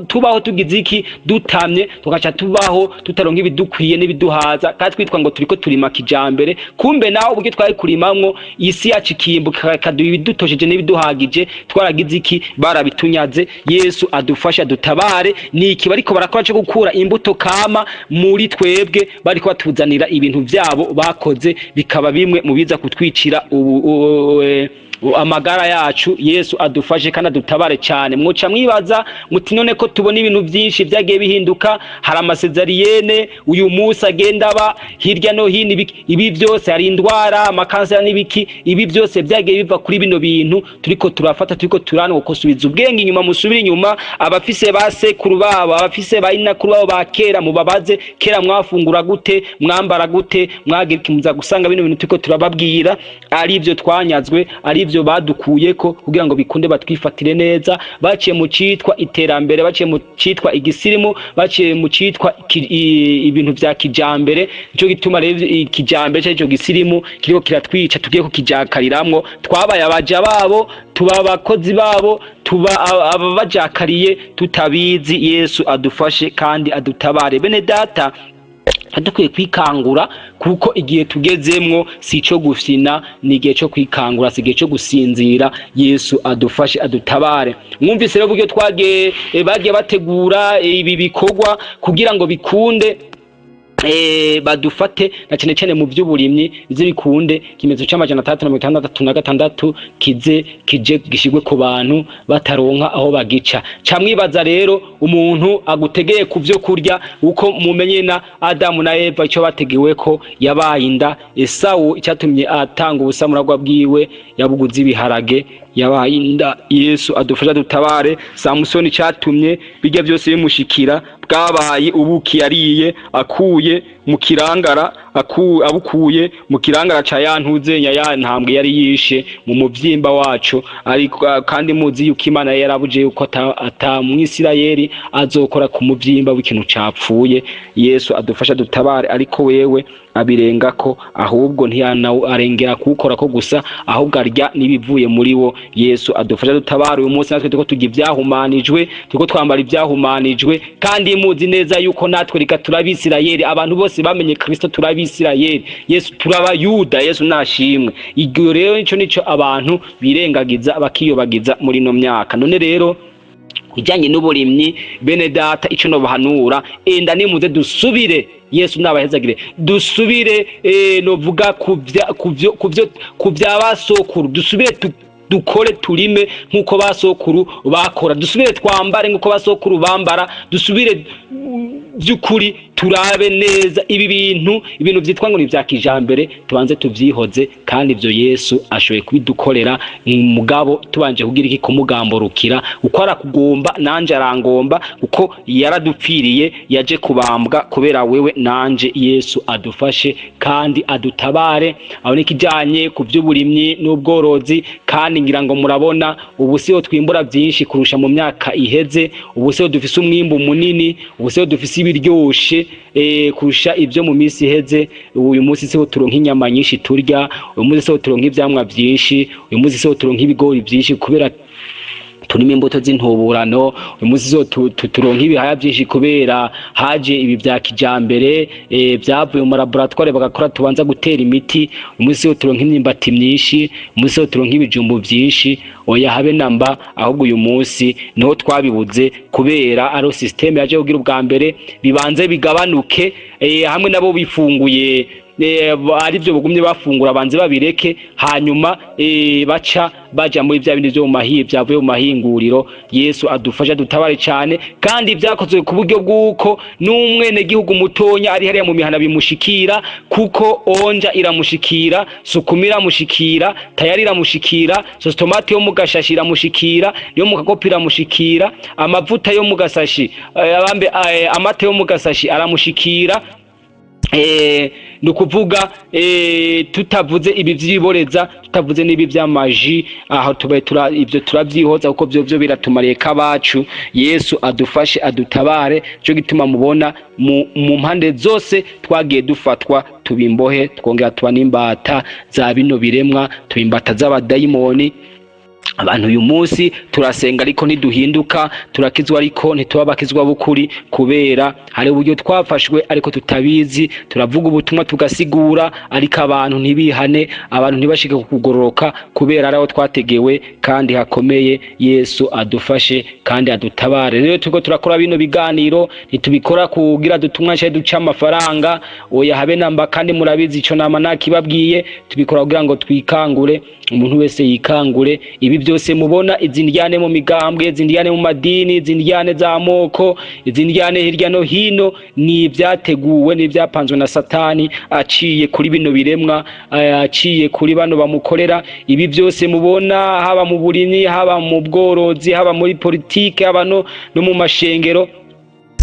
tubaho tugize iki dutamye tugaca tubaho tutaronka ibidukwiye n'ibiduhaza kandi twitwa ngo turiko turima kijambere kumbe naho ubwo twari kurimamwo isi yacu ikimbuka kaduha ibidutosheje n'ibiduhagije twaragize iki barabitunyaze. Yesu adufasha dutabare ni iki bariko barakora cyo gukura imbuto kama muri twebwe bariko batuzanira ibintu vyabo bakoze bikaba bimwe mu biza kutwicira amagara yacu. Yesu adufashe kandi adutabare cyane. Mwoca mwibaza muti none ko tubona ibintu byinshi byagiye bihinduka, hari amasezariyene uyu munsi agenda ba hirya no hino, ibi byose hari indwara amakansera n'ibiki, ibi byose byagiye biva kuri bino bintu turiko turafata, turiko turanwa kosubiza ubwenge inyuma, musubira inyuma. Abafise basekuru babo, abafise bayinakuru babo ba kera, mubabaze kera mwafungura gute, mwambara gute, mwagikimuza gusanga bino bintu turiko turababwira ari byo twanyazwe, ari byo badukuyeko kugira ngo bikunde batwifatire neza. Baciye mu citwa iterambere, baciye mu citwa igisirimu, baciye mu citwa ibintu vya kijambere. Nico gituma rero ikijambere cyo gisirimu kiriko kiratwica, tugiye ko kijakariramwo. Twabaye abaja babo, tuba abakozi babo, tuba ababajakariye tutabizi. Yesu adufashe kandi adutabare. Bene data, dukwiye kwikangura kuko igihe tugezemwo si cyo gufina, ni igihe cyo kwikangura, si igihe cyo gusinzira. Yesu adufashe adutabare. Mwumvise rero uburyo bagiye bategura ibi bikorwa kugira ngo bikunde badufate na cyane cyane mu by'uburimyi bize bikunde kimezo cy'amajana 366 kije gishigwe ku bantu bataronka aho bagica. Camwibaza rero umuntu agutegeye ku byo kurya uko mumenye na Adamu na Eva icyo bategewe ko yabaye inda. Esawu icyatumye atanga ubusamuragwa bwiwe yabuguze ibiharage, yabaye inda. Yesu adufasha dutabare. Samusoni cyatumye bijya byose bimushikira, bwabaye ubuki yariye akuye mu kirangara, abukuye mu kirangara ca yantuze ya ntambwe yari yishe mu muvyimba wacu. Ariko kandi muzi yuko Imana yarabuje yuko ata mu Isirayeli azokora ku muvyimba w'ikintu capfuye. Yesu adufasha dutabare. Ariko wewe abirenga ko, ahubwo ntiyanawo arengera kukora ko gusa, ahubwo arya nibivuye muri wo. Yesu adufasha dutabare. Uyu munsi natwe tuko tugira ibyahumanijwe, tuko twambara ibyahumanijwe, kandi muzi neza yuko natwe rika turabisirayeli. Abantu bose bamenye Kristo turabisirayeli. Yesu turabayuda. Yesu nashimwe. Igyo rero nico abantu birengagiza bakiyobagiza muri no myaka. None rero ijanye n'uburimyi, bene data, ico no bahanura enda nimuze dusubire. Yesu nabahezagire dusubire novuga kuvya basokuru, dusubire dukore turime nkuko basokuru bakora, dusubire twambare nkuko basokuru bambara, dusubire byukuri turabe neza ibi bintu vyitwa ngo ni vya kijambere, tubanze tuvyihoze. Kandi ivyo Yesu ashoboye kubidukorera mugabo tubanje kugira iki kumugamborukira, uko arakugomba nanje arangomba, uko yaradupfiriye yaje kubambwa kubera wewe nanje. Yesu adufashe kandi adutabare. Aho nikijanye ku by'uburimyi n'ubworozi, kandi ngira ngo murabona ubu siho twimbura byinshi kurusha mu myaka iheze. Ubu siho dufise umwimbu munini, ubu siho dufise ibiryoshe kurusha ibyo mu minsi iheze. Uyu munsi siho turonka inyama nyinshi turya, uyu munsi siho turonka ivyamwa byinshi, uyu munsi siho turonka ibigori byinshi kubera turimo imbuto z'intuburano. Uyu munsi siho turonka ibihaya byinshi kubera haje ibi bya kijambere byavuye mu laboratoire bagakora tubanza gutera imiti. Uyu munsi siho turonka imyimbati myinshi, uyu munsi siho turonka ibijumbu byinshi. Oya habe namba, ahubwo uyu munsi niho twabibuze kubera aro system yaje kugira ubwa mbere bibanze bigabanuke, hamwe nabo bifunguye ari byo bugumye bafungura banze babireke, hanyuma baca baja muri bya bindi byo mu mahiri byavuye mu mahinguriro. Yesu adufasha dutabare cyane, kandi byakozwe ku buryo bw'uko n'umwene gihugu mutonya ari hariya mu mihana bimushikira, kuko onja iramushikira, sukumira mushikira, tayari iramushikira, sostomate yo mugashashi iramushikira, yo mukakopira mushikira, amavuta yo mugasashi amate yo mugasashi aramushikira, nukuvuga tutavuze ibi vyiboreza, tutavuze nibi vy'amaji, aho tubaye ivyo turavyihoza kuko byo biratumariye kabacu. Yesu adufashe adutabare, cyo gituma mubona mu mpande zose twagiye dufatwa tubimbohe, twongera tuba n'imbata za bino biremwa, tubimbata z'abadayimoni. Abantu uyu munsi turasenga ariko ntiduhinduka, turakizwa ariko ntitubabakizwa bukuri, kubera hari uburyo twafashwe ariko tutabizi. Turavuga ubutumwa tugasigura ariko abantu ntibihane, abantu ntibashike kugororoka, kubera araho twategewe kandi hakomeye. Yesu adufashe kandi adutabare. Rero tuko turakora bino biganiro, ntitubikora kugira dutumwa cyo duca amafaranga, oya habe namba, kandi murabizi ico nama nakibabwiye, tubikora kugira ngo twikangure, umuntu wese yikangure. Ibi byose mubona, izi ndyane mu migambwe, izi ndyane mu madini, izi ndyane z'amoko, izi ndyane hirya no hino, ni byateguwe, ni byapanzwe na Satani aciye kuri bino biremwa, aciye kuri bano bamukorera. Ibi byose mubona, haba mu burimyi, haba mu bworozi, haba muri politike, haba no mu mashengero,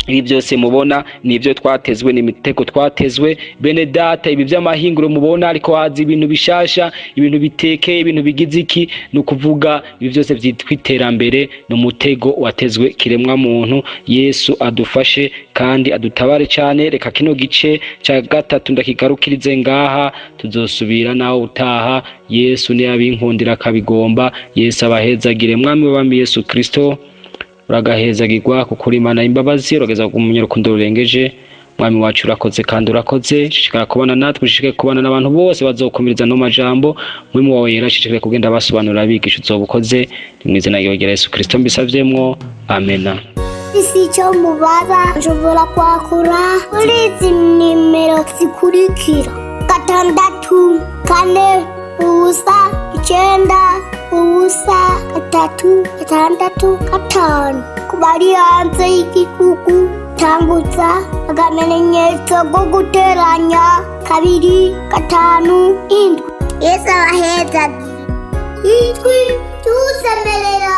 ibi byose mubona nivyo twatezwe, n'imitego twatezwe. Bene data, ibi by'amahinguro mubona ariko hazi ibintu bishasha, ibintu bitekeye, ibintu bigize iki, nukuvuga ibi byose vyitwa iterambere, n'umutego watezwe kiremwa muntu. Yesu adufashe kandi adutabare cyane. Reka kino gice cya gatatu ndakigarukirize ngaha, tuzosubira naho utaha. Yesu ni abinkundira kabigomba. Yesu abahezagire. Mwami w'abami Yesu Kristo, uragahezagirwa kuko uri Imana y'imbabazi, urageza ku munyarukundo rurengeje. Mwami wacu urakoze kandi urakoze, shishikara kubana natwe, shishikara kubana n'abantu bose bazokumiriza no majambo. Mwimi wawe yera, shishikara kugenda basobanura abigisha, uzobukoze mu izina rya Yesu Kristo mbisavyemwo, amena. Isi cyo mubaza nshobora kwakura kuri izi nimero zikurikira: 6 4 ubusa 9 ubusa 3 6 5. Kubari hanze y'igikugu tambutsa agamenyetso go guteranya 2 5 7. Yesu abahezagire. Ijwi tusemerera.